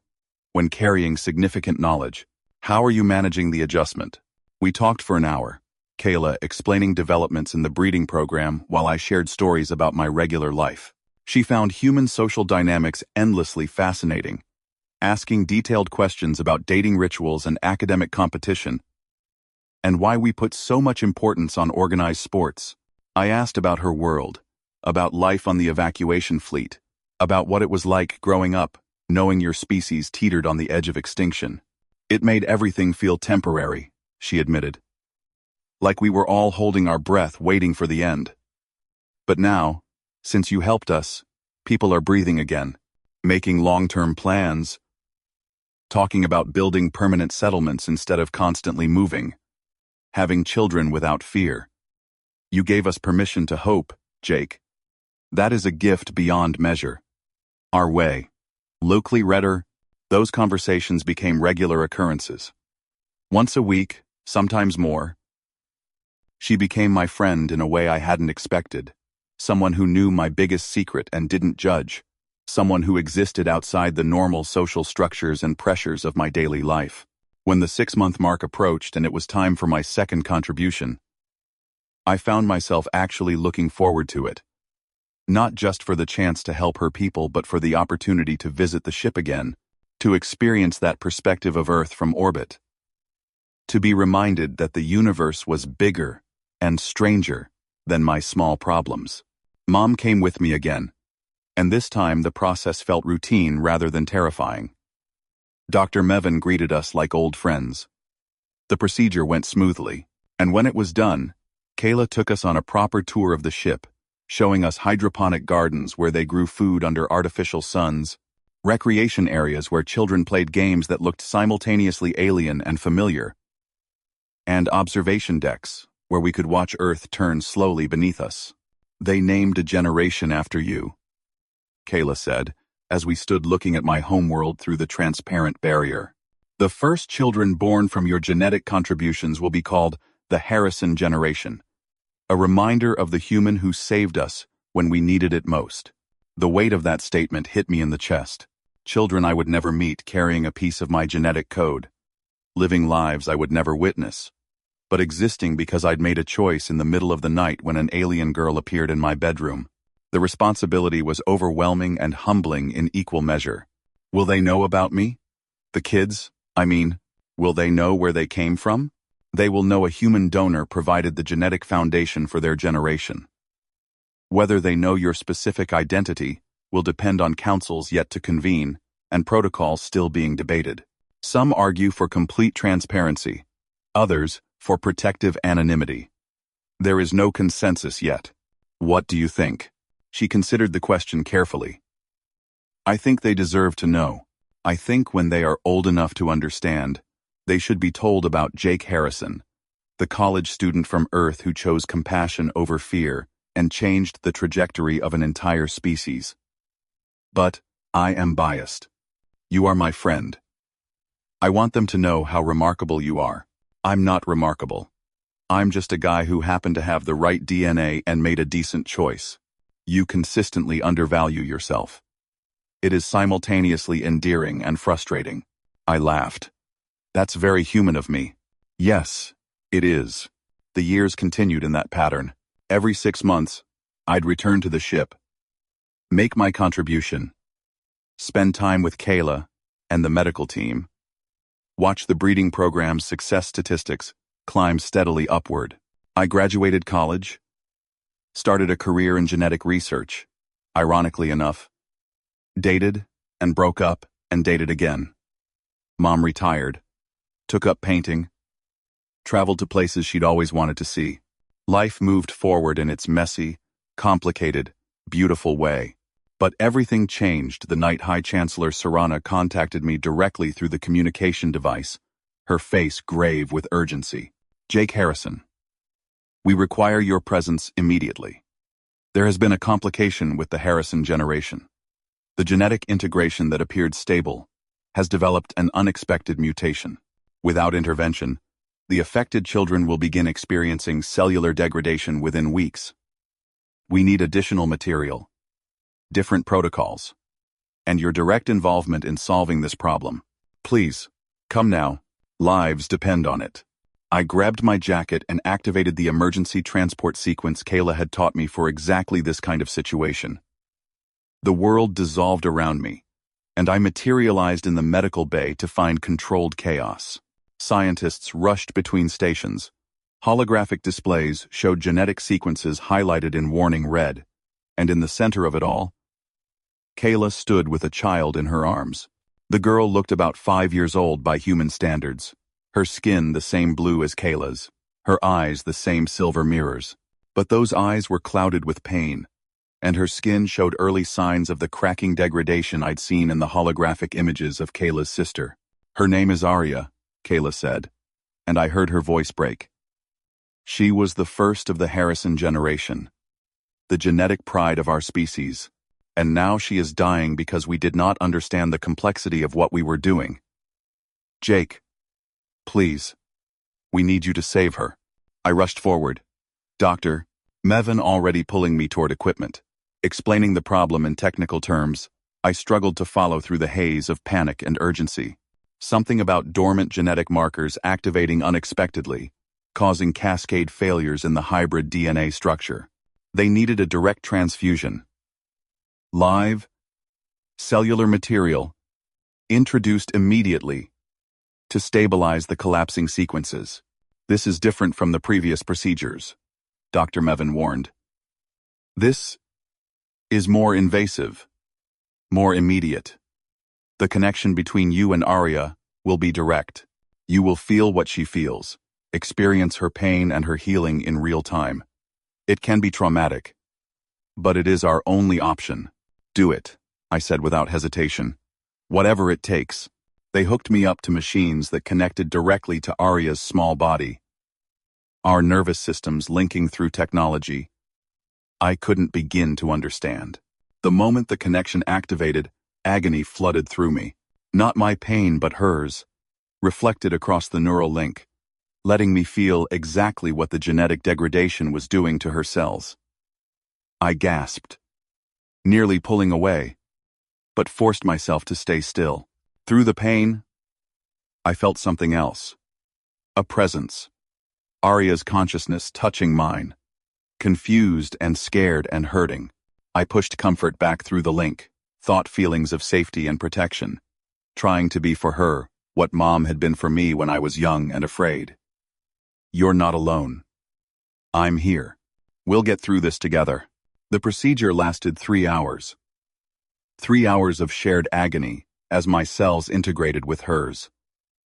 when carrying significant knowledge. How are you managing the adjustment? We talked for an hour, Kayla explaining developments in the breeding program while I shared stories about my regular life. She found human social dynamics endlessly fascinating, asking detailed questions about dating rituals and academic competition, and why we put so much importance on organized sports. I asked about her world, about life on the evacuation fleet, about what it was like growing up, knowing your species teetered on the edge of extinction. It made everything feel temporary, she admitted. Like we were all holding our breath waiting for the end. But now, since you helped us, people are breathing again, making long-term plans, talking about building permanent settlements instead of constantly moving, having children without fear. You gave us permission to hope, Jake. That is a gift beyond measure. Our way. Locally redder, those conversations became regular occurrences. Once a week, sometimes more. She became my friend in a way I hadn't expected. Someone who knew my biggest secret and didn't judge. Someone who existed outside the normal social structures and pressures of my daily life. When the 6-month mark approached and it was time for my second contribution, I found myself actually looking forward to it. Not just for the chance to help her people, but for the opportunity to visit the ship again, to experience that perspective of Earth from orbit. To be reminded that the universe was bigger and stranger than my small problems. Mom came with me again, and this time the process felt routine rather than terrifying. Dr. Mevin greeted us like old friends. The procedure went smoothly, and when it was done, Kayla took us on a proper tour of the ship, showing us hydroponic gardens where they grew food under artificial suns, recreation areas where children played games that looked simultaneously alien and familiar, and observation decks where we could watch Earth turn slowly beneath us. They named a generation after you, Kayla said, as we stood looking at my homeworld through the transparent barrier. The first children born from your genetic contributions will be called the Harrison generation, a reminder of the human who saved us when we needed it most. The weight of that statement hit me in the chest. Children I would never meet carrying a piece of my genetic code, living lives I would never witness, but existing because I'd made a choice in the middle of the night when an alien girl appeared in my bedroom. The responsibility was overwhelming and humbling in equal measure. Will they know about me? The kids, will they know where they came from? They will know a human donor provided the genetic foundation for their generation. Whether they know your specific identity will depend on councils yet to convene and protocols still being debated. Some argue for complete transparency, others for protective anonymity. There is no consensus yet. What do you think? She considered the question carefully. I think they deserve to know. I think when they are old enough to understand, they should be told about Jake Harrison, the college student from Earth who chose compassion over fear and changed the trajectory of an entire species. But I am biased. You are my friend. I want them to know how remarkable you are. I'm not remarkable. I'm just a guy who happened to have the right DNA and made a decent choice. You consistently undervalue yourself. It is simultaneously endearing and frustrating. I laughed. That's very human of me. Yes, it is. The years continued in that pattern. Every 6 months, I'd return to the ship, make my contribution, spend time with Kayla and the medical team, watch the breeding program's success statistics climb steadily upward. I graduated college, started a career in genetic research, ironically enough, dated and broke up and dated again. Mom retired, took up painting, traveled to places she'd always wanted to see. Life moved forward in its messy, complicated, beautiful way. But everything changed the night High Chancellor Serana contacted me directly through the communication device, her face grave with urgency. Jake Harrison. We require your presence immediately. There has been a complication with the Harrison generation. The genetic integration that appeared stable has developed an unexpected mutation. Without intervention, the affected children will begin experiencing cellular degradation within weeks. We need additional material, different protocols, and your direct involvement in solving this problem. Please, come now. Lives depend on it. I grabbed my jacket and activated the emergency transport sequence Kayla had taught me for exactly this kind of situation. The world dissolved around me, and I materialized in the medical bay to find controlled chaos. Scientists rushed between stations. Holographic displays showed genetic sequences highlighted in warning red, and in the center of it all, Kayla stood with a child in her arms. The girl looked about 5 years old by human standards, her skin the same blue as Kayla's, her eyes the same silver mirrors. But those eyes were clouded with pain, and her skin showed early signs of the cracking degradation I'd seen in the holographic images of Kayla's sister. Her name is Arya, Kayla said, and I heard her voice break. She was the first of the Harrison generation, the genetic pride of our species, and now she is dying because we did not understand the complexity of what we were doing. Jake, please, we need you to save her. I rushed forward. Doctor, Mevin already pulling me toward equipment. Explaining the problem in technical terms, I struggled to follow through the haze of panic and urgency. Something about dormant genetic markers activating unexpectedly, causing cascade failures in the hybrid DNA structure. They needed a direct transfusion. Live, cellular material, introduced immediately to stabilize the collapsing sequences. This is different from the previous procedures, Dr. Mevin warned. This is more invasive, more immediate. The connection between you and Arya will be direct. You will feel what she feels, experience her pain and her healing in real time. It can be traumatic, but it is our only option. Do it, I said without hesitation. Whatever it takes. They hooked me up to machines that connected directly to Arya's small body. Our nervous systems linking through technology. I couldn't begin to understand. The moment the connection activated, agony flooded through me. Not my pain, but hers, reflected across the neural link, letting me feel exactly what the genetic degradation was doing to her cells. I gasped, nearly pulling away, but forced myself to stay still. Through the pain, I felt something else. A presence. Arya's consciousness touching mine. Confused and scared and hurting, I pushed comfort back through the link, thought feelings of safety and protection, trying to be for her what Mom had been for me when I was young and afraid. You're not alone. I'm here. We'll get through this together. The procedure lasted 3 hours. 3 hours of shared agony as my cells integrated with hers,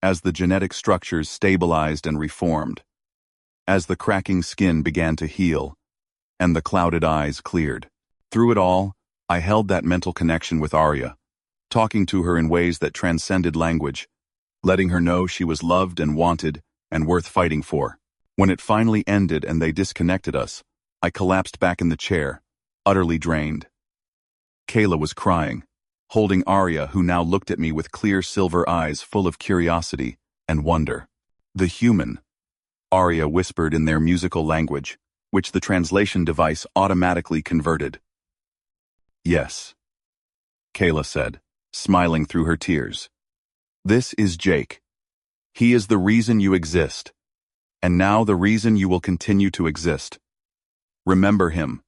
as the genetic structures stabilized and reformed, as the cracking skin began to heal, and the clouded eyes cleared. Through it all, I held that mental connection with Arya, talking to her in ways that transcended language, letting her know she was loved and wanted and worth fighting for. When it finally ended and they disconnected us, I collapsed back in the chair, utterly drained. Kayla was crying, holding Arya, who now looked at me with clear silver eyes full of curiosity and wonder. "The human," Arya whispered in their musical language, which the translation device automatically converted. "Yes," Kayla said, smiling through her tears. "This is Jake. He is the reason you exist, and now the reason you will continue to exist. Remember him,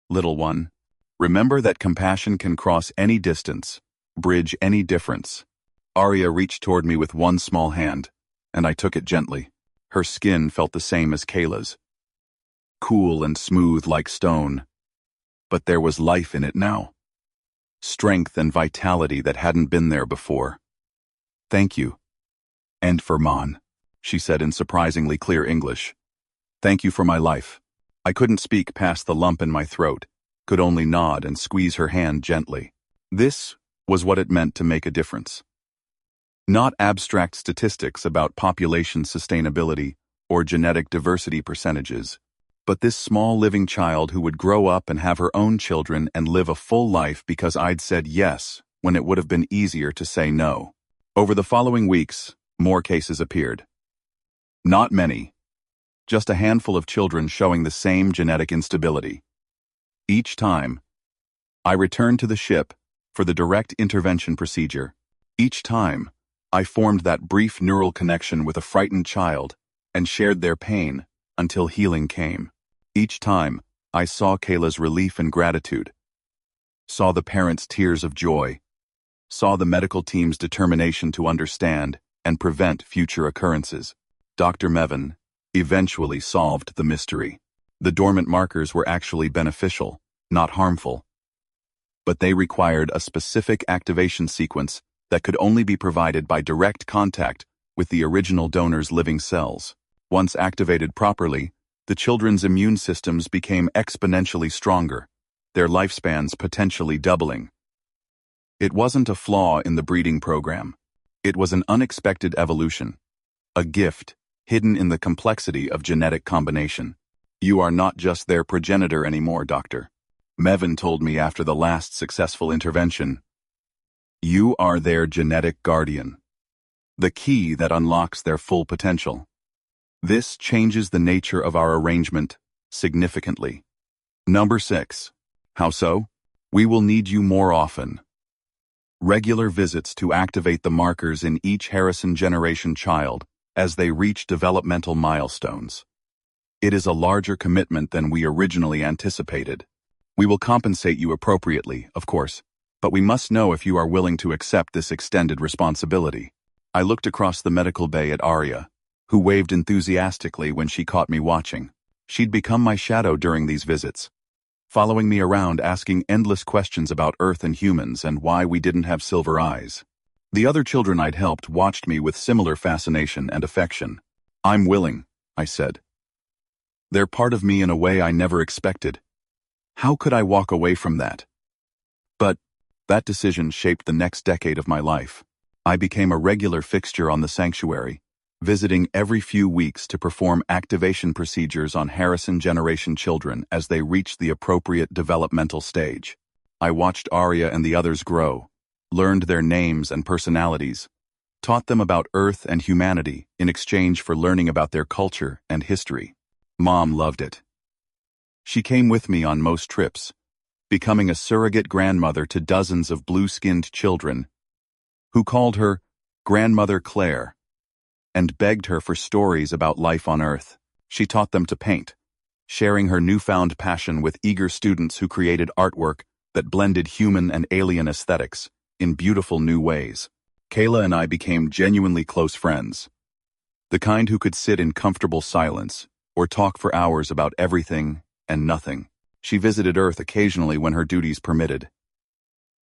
little one. Remember that compassion can cross any distance, bridge any difference." Arya reached toward me with one small hand, and I took it gently. Her skin felt the same as Kayla's, cool and smooth like stone. But there was life in it now. Strength and vitality that hadn't been there before. "Thank you. And for Mon," she said in surprisingly clear English. "Thank you for my life." I couldn't speak past the lump in my throat, could only nod and squeeze her hand gently. This was what it meant to make a difference. Not abstract statistics about population sustainability or genetic diversity percentages, but this small living child who would grow up and have her own children and live a full life because I'd said yes when it would have been easier to say no. Over the following weeks, more cases appeared. Not many, just a handful of children showing the same genetic instability. Each time, I returned to the ship for the direct intervention procedure. Each time, I formed that brief neural connection with a frightened child and shared their pain until healing came. Each time, I saw Kayla's relief and gratitude, saw the parents' tears of joy, saw the medical team's determination to understand and prevent future occurrences. Dr. Mevin eventually solved the mystery. The dormant markers were actually beneficial, not harmful. But they required a specific activation sequence that could only be provided by direct contact with the original donor's living cells. Once activated properly, the children's immune systems became exponentially stronger, their lifespans potentially doubling. It wasn't a flaw in the breeding program. It was an unexpected evolution, a gift hidden in the complexity of genetic combination. "You are not just their progenitor anymore, Doctor," Mevin told me after the last successful intervention. "You are their genetic guardian, the key that unlocks their full potential. This changes the nature of our arrangement significantly." Number 6. How so? We will need you more often. Regular visits to activate the markers in each Harrison generation child as they reach developmental milestones. It is a larger commitment than we originally anticipated. We will compensate you appropriately, of course, but we must know if you are willing to accept this extended responsibility. I looked across the medical bay at Arya, who waved enthusiastically when she caught me watching. She'd become my shadow during these visits, following me around asking endless questions about Earth and humans and why we didn't have silver eyes. The other children I'd helped watched me with similar fascination and affection. "I'm willing," I said. "They're part of me in a way I never expected. How could I walk away from that?" But that decision shaped the next decade of my life. I became a regular fixture on the sanctuary, visiting every few weeks to perform activation procedures on Harrison generation children as they reached the appropriate developmental stage. I watched Arya and the others grow, learned their names and personalities, taught them about Earth and humanity in exchange for learning about their culture and history. Mom loved it. She came with me on most trips, becoming a surrogate grandmother to dozens of blue-skinned children who called her Grandmother Claire and begged her for stories about life on Earth. She taught them to paint, sharing her newfound passion with eager students who created artwork that blended human and alien aesthetics in beautiful new ways. Kayla and I became genuinely close friends, the kind who could sit in comfortable silence or talk for hours about everything and nothing. She visited Earth occasionally when her duties permitted,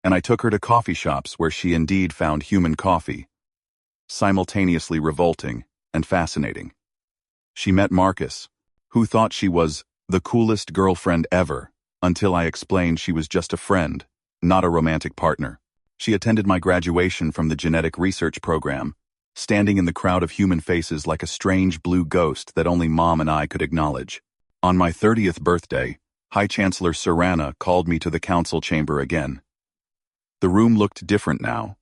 and I took her to coffee shops where she indeed found human coffee, simultaneously revolting and fascinating. She met Marcus, who thought she was the coolest girlfriend ever, until I explained she was just a friend, not a romantic partner. She attended my graduation from the genetic research program, standing in the crowd of human faces like a strange blue ghost that only Mom and I could acknowledge. On my 30th birthday, High Chancellor Serana called me to the council chamber again. The room looked different now.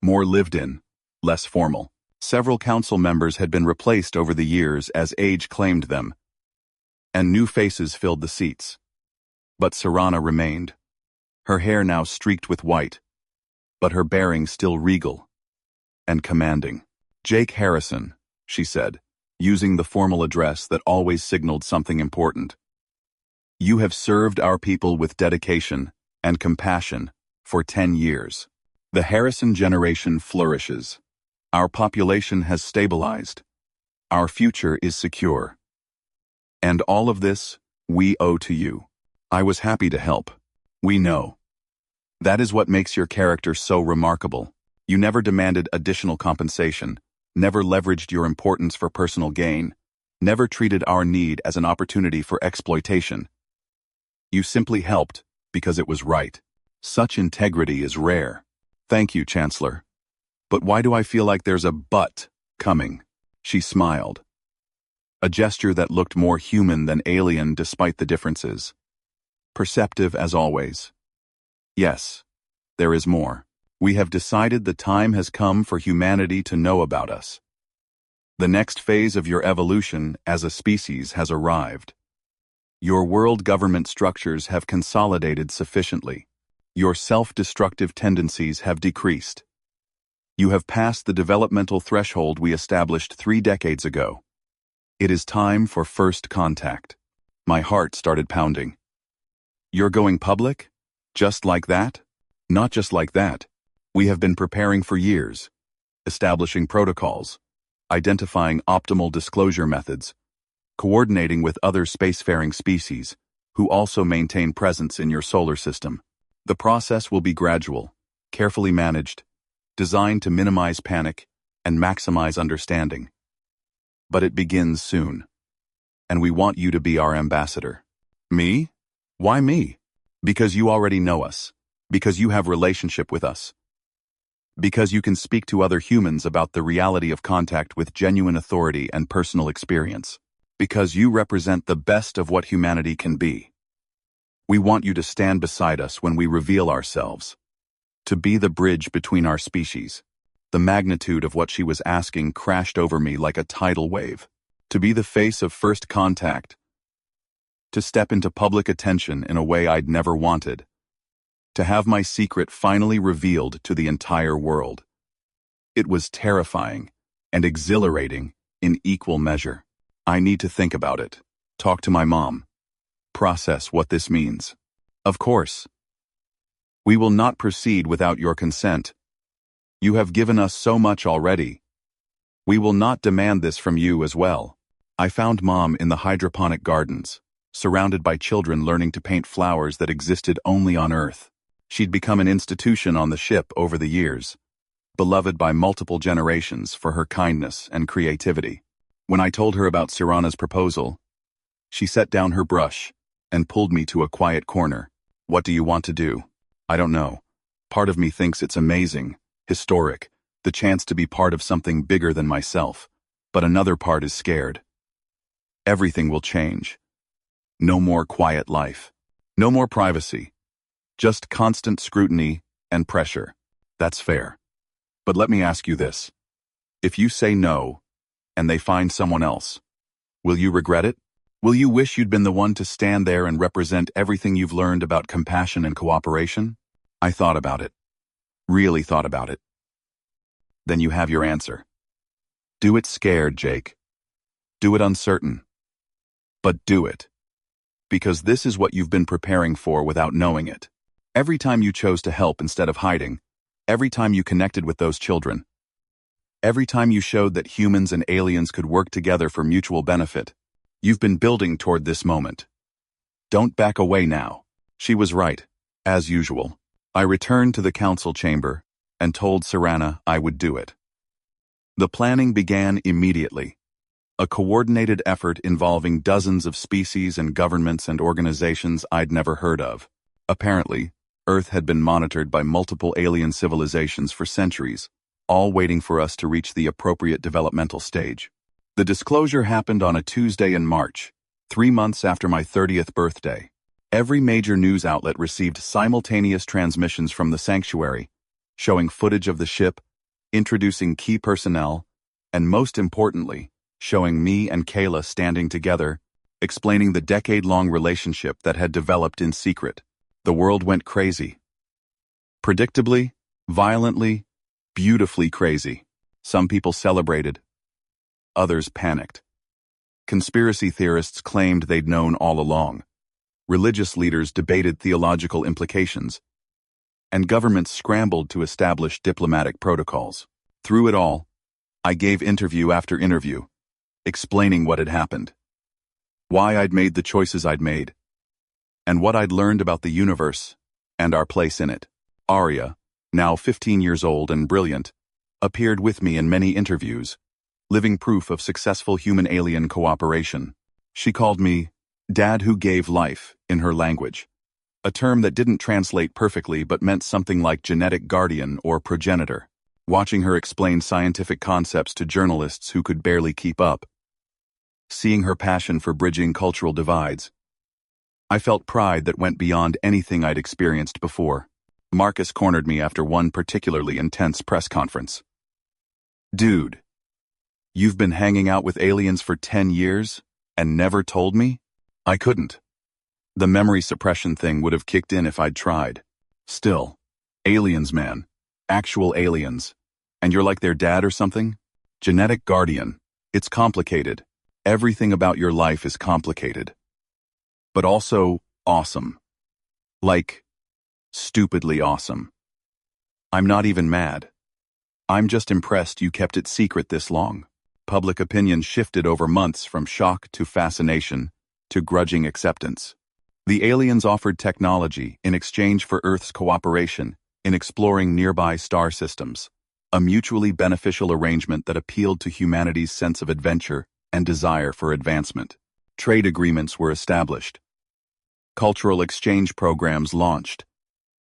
More lived in, less formal. Several council members had been replaced over the years as age claimed them, and new faces filled the seats. But Serana remained. Her hair now streaked with white, but her bearing still regal and commanding. "Jake Harrison," she said, using the formal address that always signaled something important. "You have served our people with dedication and compassion for 10 years. The Harrison generation flourishes. Our population has stabilized. Our future is secure. And all of this, we owe to you. I was happy to help. We know. That is what makes your character so remarkable. You never demanded additional compensation, never leveraged your importance for personal gain, never treated our need as an opportunity for exploitation. You simply helped because it was right. Such integrity is rare. Thank you, Chancellor. But why do I feel like there's a but coming?" She smiled. A gesture that looked more human than alien despite the differences. Perceptive as always. "Yes, there is more. We have decided the time has come for humanity to know about us. The next phase of your evolution as a species has arrived. Your world government structures have consolidated sufficiently. Your self-destructive tendencies have decreased. You have passed the developmental threshold we established 3 decades ago. It is time for first contact." My heart started pounding. "You're going public? Just like that?" "Not just like that. We have been preparing for years, establishing protocols, identifying optimal disclosure methods, coordinating with other spacefaring species who also maintain presence in your solar system. The process will be gradual, carefully managed, designed to minimize panic and maximize understanding. But it begins soon, and we want you to be our ambassador." "Me? Why me?" "Because you already know us, because you have relationship with us, because you can speak to other humans about the reality of contact with genuine authority and personal experience, because you represent the best of what humanity can be. We want you to stand beside us when we reveal ourselves, to be the bridge between our species." The magnitude of what she was asking crashed over me like a tidal wave. To be the face of first contact, to step into public attention in a way I'd never wanted, to have my secret finally revealed to the entire world. It was terrifying and exhilarating in equal measure. I need to think about it, talk to my mom, process what this means. Of course. We will not proceed without your consent. You have given us so much already. We will not demand this from you as well. I found Mom in the hydroponic gardens, surrounded by children learning to paint flowers that existed only on Earth. She'd become an institution on the ship over the years, beloved by multiple generations for her kindness and creativity. When I told her about Serana's proposal, she set down her brush and pulled me to a quiet corner. "What do you want to do?" "I don't know. Part of me thinks it's amazing, historic, the chance to be part of something bigger than myself, but another part is scared. Everything will change. No more quiet life. No more privacy. Just constant scrutiny and pressure. That's fair. But let me ask you this. If you say no, and they find someone else, will you regret it? Will you wish you'd been the one to stand there and represent everything you've learned about compassion and cooperation?" I thought about it. Really thought about it. "Then you have your answer. Do it scared, Jake. Do it uncertain. But do it. Because this is what you've been preparing for without knowing it. Every time you chose to help instead of hiding, every time you connected with those children, every time you showed that humans and aliens could work together for mutual benefit, you've been building toward this moment. Don't back away now." She was right, as usual. I returned to the council chamber and told Serana I would do it. The planning began immediately. A coordinated effort involving dozens of species and governments and organizations I'd never heard of. Apparently, Earth had been monitored by multiple alien civilizations for centuries, all waiting for us to reach the appropriate developmental stage. The disclosure happened on a Tuesday in March, 3 months after my 30th birthday. Every major news outlet received simultaneous transmissions from the sanctuary, showing footage of the ship, introducing key personnel, and most importantly, showing me and Kayla standing together, explaining the decade-long relationship that had developed in secret. The world went crazy. Predictably, violently, beautifully crazy. Some people celebrated. Others panicked. Conspiracy theorists claimed they'd known all along. Religious leaders debated theological implications. And governments scrambled to establish diplomatic protocols. Through it all, I gave interview after interview, explaining what had happened, why I'd made the choices I'd made, and what I'd learned about the universe and our place in it. Arya, now 15 years old and brilliant, appeared with me in many interviews, living proof of successful human-alien cooperation. She called me Dad who gave life in her language, a term that didn't translate perfectly but meant something like genetic guardian or progenitor. Watching her explain scientific concepts to journalists who could barely keep up, seeing her passion for bridging cultural divides, I felt pride that went beyond anything I'd experienced before. Marcus cornered me after one particularly intense press conference. Dude, you've been hanging out with aliens for 10 years and never told me? I couldn't. The memory suppression thing would have kicked in if I'd tried. Still, aliens, man. Actual aliens. And you're like their dad or something? Genetic guardian. It's complicated. Everything about your life is complicated. But also awesome. Like, stupidly awesome. I'm not even mad. I'm just impressed you kept it secret this long. Public opinion shifted over months from shock to fascination to grudging acceptance. The aliens offered technology in exchange for Earth's cooperation in exploring nearby star systems, a mutually beneficial arrangement that appealed to humanity's sense of adventure and desire for advancement. Trade agreements were established. Cultural exchange programs launched.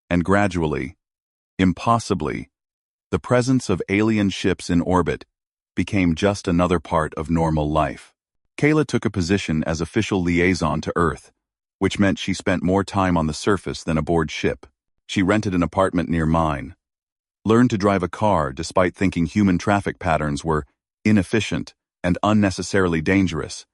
And gradually, impossibly, the presence of alien ships in orbit became just another part of normal life. Kayla took a position as official liaison to Earth, which meant she spent more time on the surface than aboard ship. She rented an apartment near mine, learned to drive a car despite thinking human traffic patterns were inefficient and unnecessarily dangerous,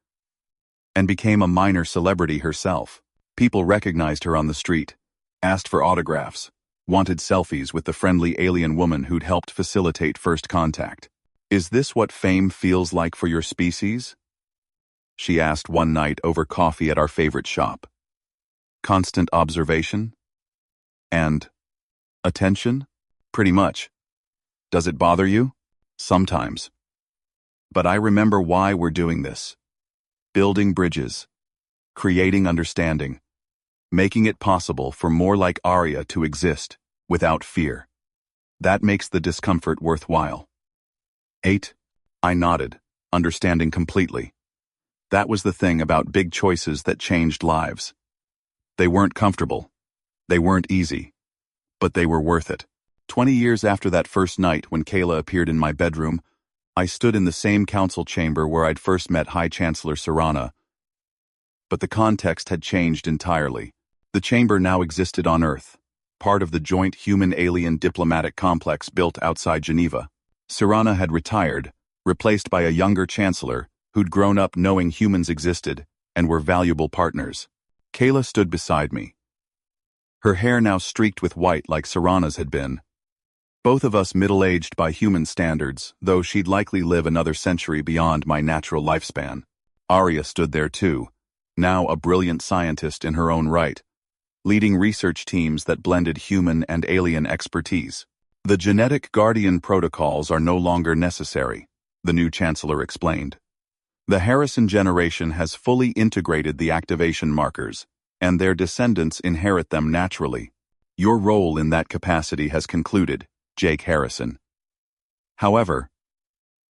and became a minor celebrity herself. People recognized her on the street, asked for autographs, wanted selfies with the friendly alien woman who'd helped facilitate first contact. Is this what fame feels like for your species? She asked one night over coffee at our favorite shop. Constant observation? And attention? Pretty much. Does it bother you? Sometimes. But I remember why we're doing this. Building bridges. Creating understanding. Making it possible for more like Arya to exist without fear. That makes the discomfort worthwhile. 8. I nodded, understanding completely. That was the thing about big choices that changed lives. They weren't comfortable. They weren't easy. But they were worth it. 20 years after that first night when Kayla appeared in my bedroom, I stood in the same council chamber where I'd first met High Chancellor Serana. But the context had changed entirely. The chamber now existed on Earth, part of the joint human-alien diplomatic complex built outside Geneva. Serana had retired, replaced by a younger chancellor who'd grown up knowing humans existed and were valuable partners. Kayla stood beside me. Her hair now streaked with white like Serana's had been. Both of us middle-aged by human standards, though she'd likely live another century beyond my natural lifespan. Arya stood there too, now a brilliant scientist in her own right, leading research teams that blended human and alien expertise. The genetic guardian protocols are no longer necessary, the new chancellor explained. The Harrison generation has fully integrated the activation markers, and their descendants inherit them naturally. Your role in that capacity has concluded, Jake Harrison. However,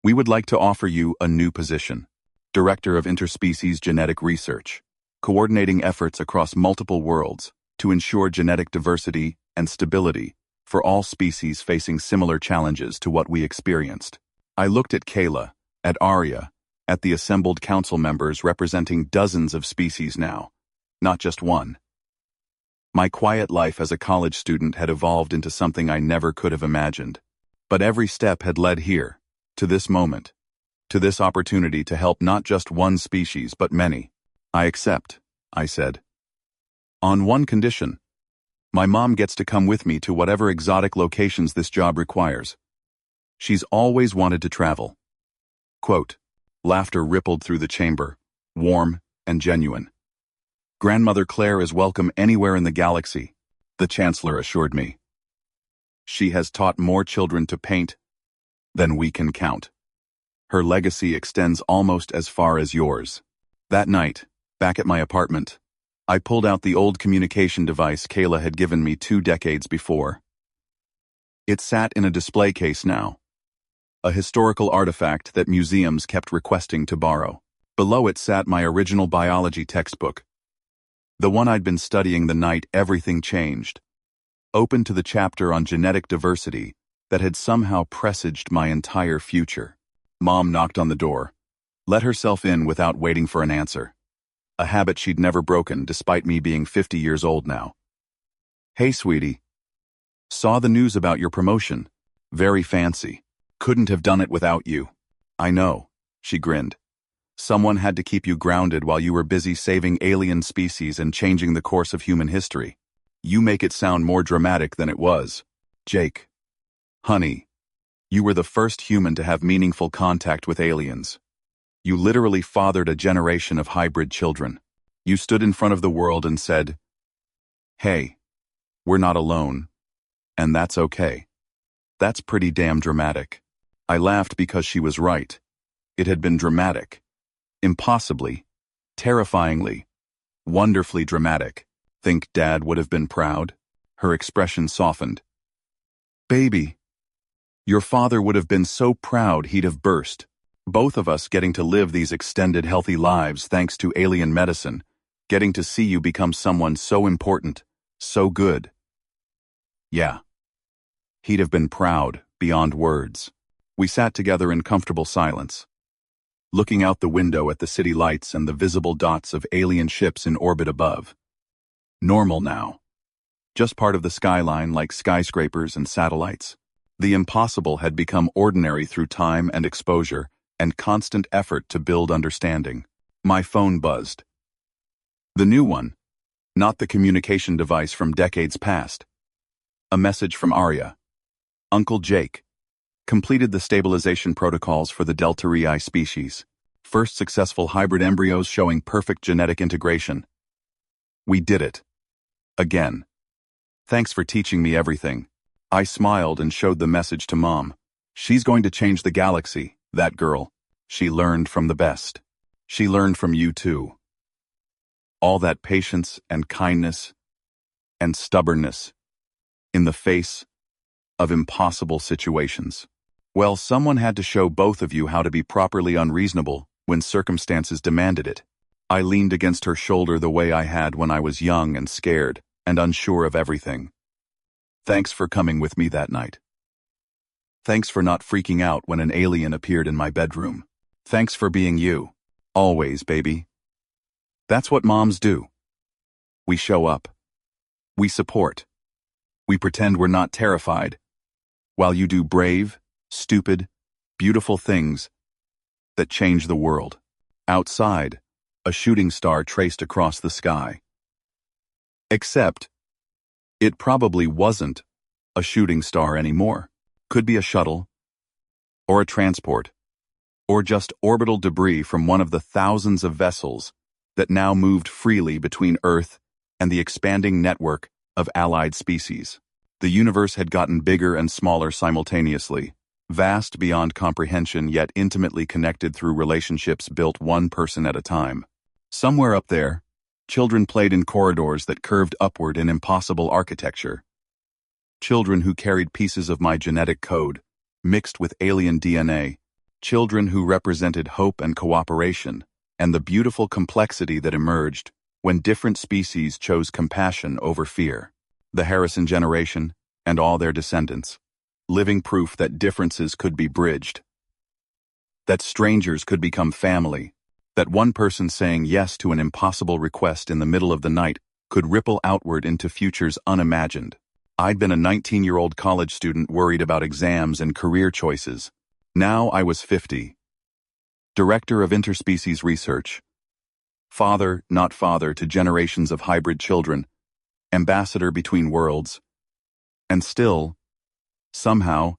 we would like to offer you a new position, Director of Interspecies Genetic Research, coordinating efforts across multiple worlds to ensure genetic diversity and stability for all species facing similar challenges to what we experienced. I looked at Kayla, at Arya, at the assembled council members representing dozens of species now, not just one. My quiet life as a college student had evolved into something I never could have imagined. But every step had led here, to this moment, to this opportunity to help not just one species but many. I accept, I said. On one condition. My mom gets to come with me to whatever exotic locations this job requires. She's always wanted to travel. Quote, laughter rippled through the chamber, warm and genuine. Grandmother Claire is welcome anywhere in the galaxy, the Chancellor assured me. She has taught more children to paint than we can count. Her legacy extends almost as far as yours. That night, back at my apartment, I pulled out the old communication device Kayla had given me 2 decades before. It sat in a display case now, a historical artifact that museums kept requesting to borrow. Below it sat my original biology textbook, the one I'd been studying the night everything changed, open to the chapter on genetic diversity that had somehow presaged my entire future. Mom knocked on the door, let herself in without waiting for an answer. A habit she'd never broken despite me being 50 years old now. Hey, sweetie. Saw the news about your promotion. Very fancy. Couldn't have done it without you. I know, she grinned. Someone had to keep you grounded while you were busy saving alien species and changing the course of human history. You make it sound more dramatic than it was. Jake. Honey, you were the first human to have meaningful contact with aliens. You literally fathered a generation of hybrid children. You stood in front of the world and said, hey, we're not alone, and that's okay. That's pretty damn dramatic. I laughed because she was right. It had been dramatic. Impossibly, terrifyingly, wonderfully dramatic. Think Dad would have been proud? Her expression softened. Baby, your father would have been so proud he'd have burst. Both of us getting to live these extended healthy lives thanks to alien medicine, getting to see you become someone so important, so good. Yeah. He'd have been proud, beyond words. We sat together in comfortable silence, looking out the window at the city lights and the visible dots of alien ships in orbit above. Normal now. Just part of the skyline like skyscrapers and satellites. The impossible had become ordinary through time and exposure and constant effort to build understanding. My phone buzzed. The new one, not the communication device from decades past. A message from Arya. Uncle Jake. Completed the stabilization protocols for the Delta Rei species. First successful hybrid embryos showing perfect genetic integration. We did it. Again. Thanks for teaching me everything. I smiled and showed the message to Mom. She's going to change the galaxy, that girl. She learned from the best. She learned from you too. All that patience and kindness and stubbornness in the face of impossible situations. Well, someone had to show both of you how to be properly unreasonable when circumstances demanded it. I leaned against her shoulder the way I had when I was young and scared and unsure of everything. Thanks for coming with me that night. Thanks for not freaking out when an alien appeared in my bedroom. Thanks for being you. Always, baby. That's what moms do. We show up. We support. We pretend we're not terrified, while you do brave, stupid, beautiful things that change the world. Outside, a shooting star traced across the sky. Except, it probably wasn't a shooting star anymore. Could be a shuttle, or a transport, or just orbital debris from one of the thousands of vessels that now moved freely between Earth and the expanding network of allied species. The universe had gotten bigger and smaller simultaneously, vast beyond comprehension yet intimately connected through relationships built one person at a time. Somewhere up there, children played in corridors that curved upward in impossible architecture. Children who carried pieces of my genetic code, mixed with alien DNA. Children who represented hope and cooperation, and the beautiful complexity that emerged when different species chose compassion over fear. The Harrison generation, and all their descendants. Living proof that differences could be bridged. That strangers could become family. That one person saying yes to an impossible request in the middle of the night could ripple outward into futures unimagined. I'd been a 19-year-old college student worried about exams and career choices. Now I was 50. Director of interspecies research. Father, not father, to generations of hybrid children. Ambassador between worlds. And still, somehow,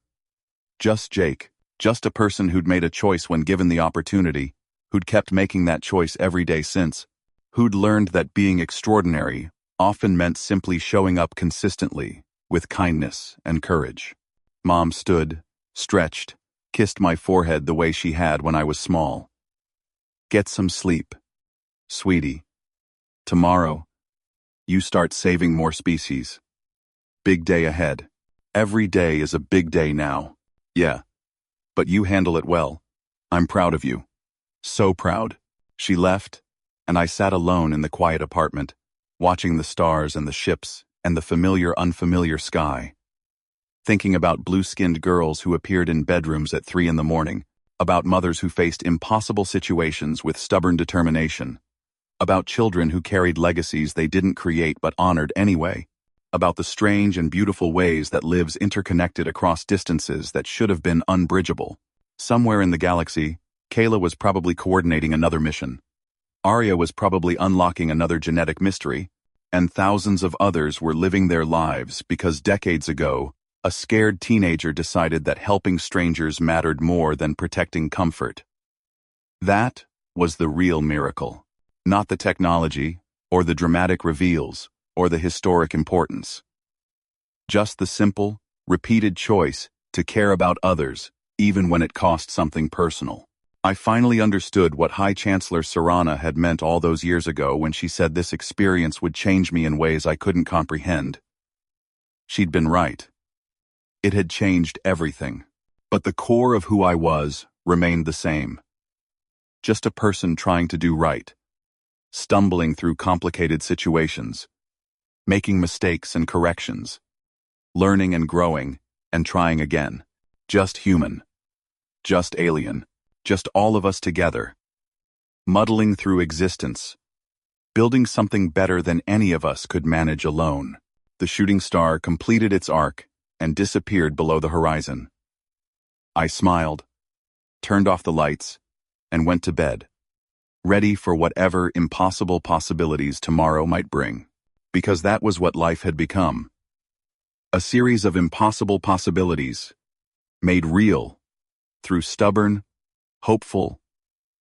just Jake. Just a person who'd made a choice when given the opportunity, who'd kept making that choice every day since, who'd learned that being extraordinary often meant simply showing up consistently, with kindness and courage. Mom stood, stretched, kissed my forehead the way she had when I was small. Get some sleep, sweetie. Tomorrow, you start saving more species. Big day ahead. Every day is a big day now. Yeah. But you handle it well. I'm proud of you. So proud. She left, and I sat alone in the quiet apartment, watching the stars and the ships and the familiar unfamiliar sky. Thinking about blue-skinned girls who appeared in bedrooms at 3 in the morning, about mothers who faced impossible situations with stubborn determination, about children who carried legacies they didn't create but honored anyway, about the strange and beautiful ways that lives interconnected across distances that should have been unbridgeable. Somewhere in the galaxy, Kayla was probably coordinating another mission. Arya was probably unlocking another genetic mystery, and thousands of others were living their lives because decades ago, a scared teenager decided that helping strangers mattered more than protecting comfort. That was the real miracle. Not the technology, or the dramatic reveals, or the historic importance. Just the simple, repeated choice to care about others, even when it cost something personal. I finally understood what High Chancellor Serana had meant all those years ago when she said this experience would change me in ways I couldn't comprehend. She'd been right. It had changed everything. But the core of who I was remained the same. Just a person trying to do right, stumbling through complicated situations, making mistakes and corrections, learning and growing, and trying again. Just human. Just alien. Just all of us together. Muddling through existence. Building something better than any of us could manage alone. The shooting star completed its arc and disappeared below the horizon. I smiled, turned off the lights, and went to bed, ready for whatever impossible possibilities tomorrow might bring. Because that was what life had become. A series of impossible possibilities, made real through stubborn, hopeful,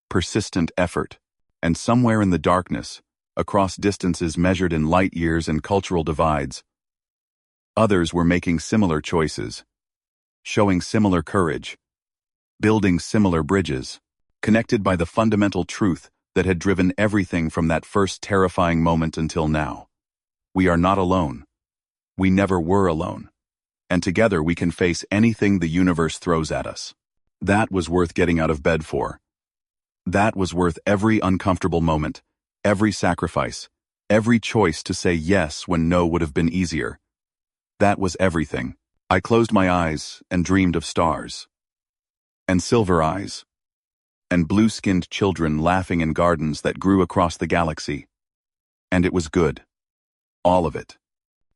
persistent effort, and somewhere in the darkness, across distances measured in light years and cultural divides, others were making similar choices, showing similar courage, building similar bridges, connected by the fundamental truth that had driven everything from that first terrifying moment until now. We are not alone. We never were alone. And together we can face anything the universe throws at us. That was worth getting out of bed for. That was worth every uncomfortable moment, every sacrifice, every choice to say yes when no would have been easier. That was everything. I closed my eyes and dreamed of stars. And silver eyes. And blue-skinned children laughing in gardens that grew across the galaxy. And it was good. All of it.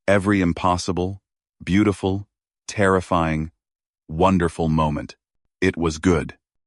Every impossible, beautiful, terrifying, wonderful moment. It was good.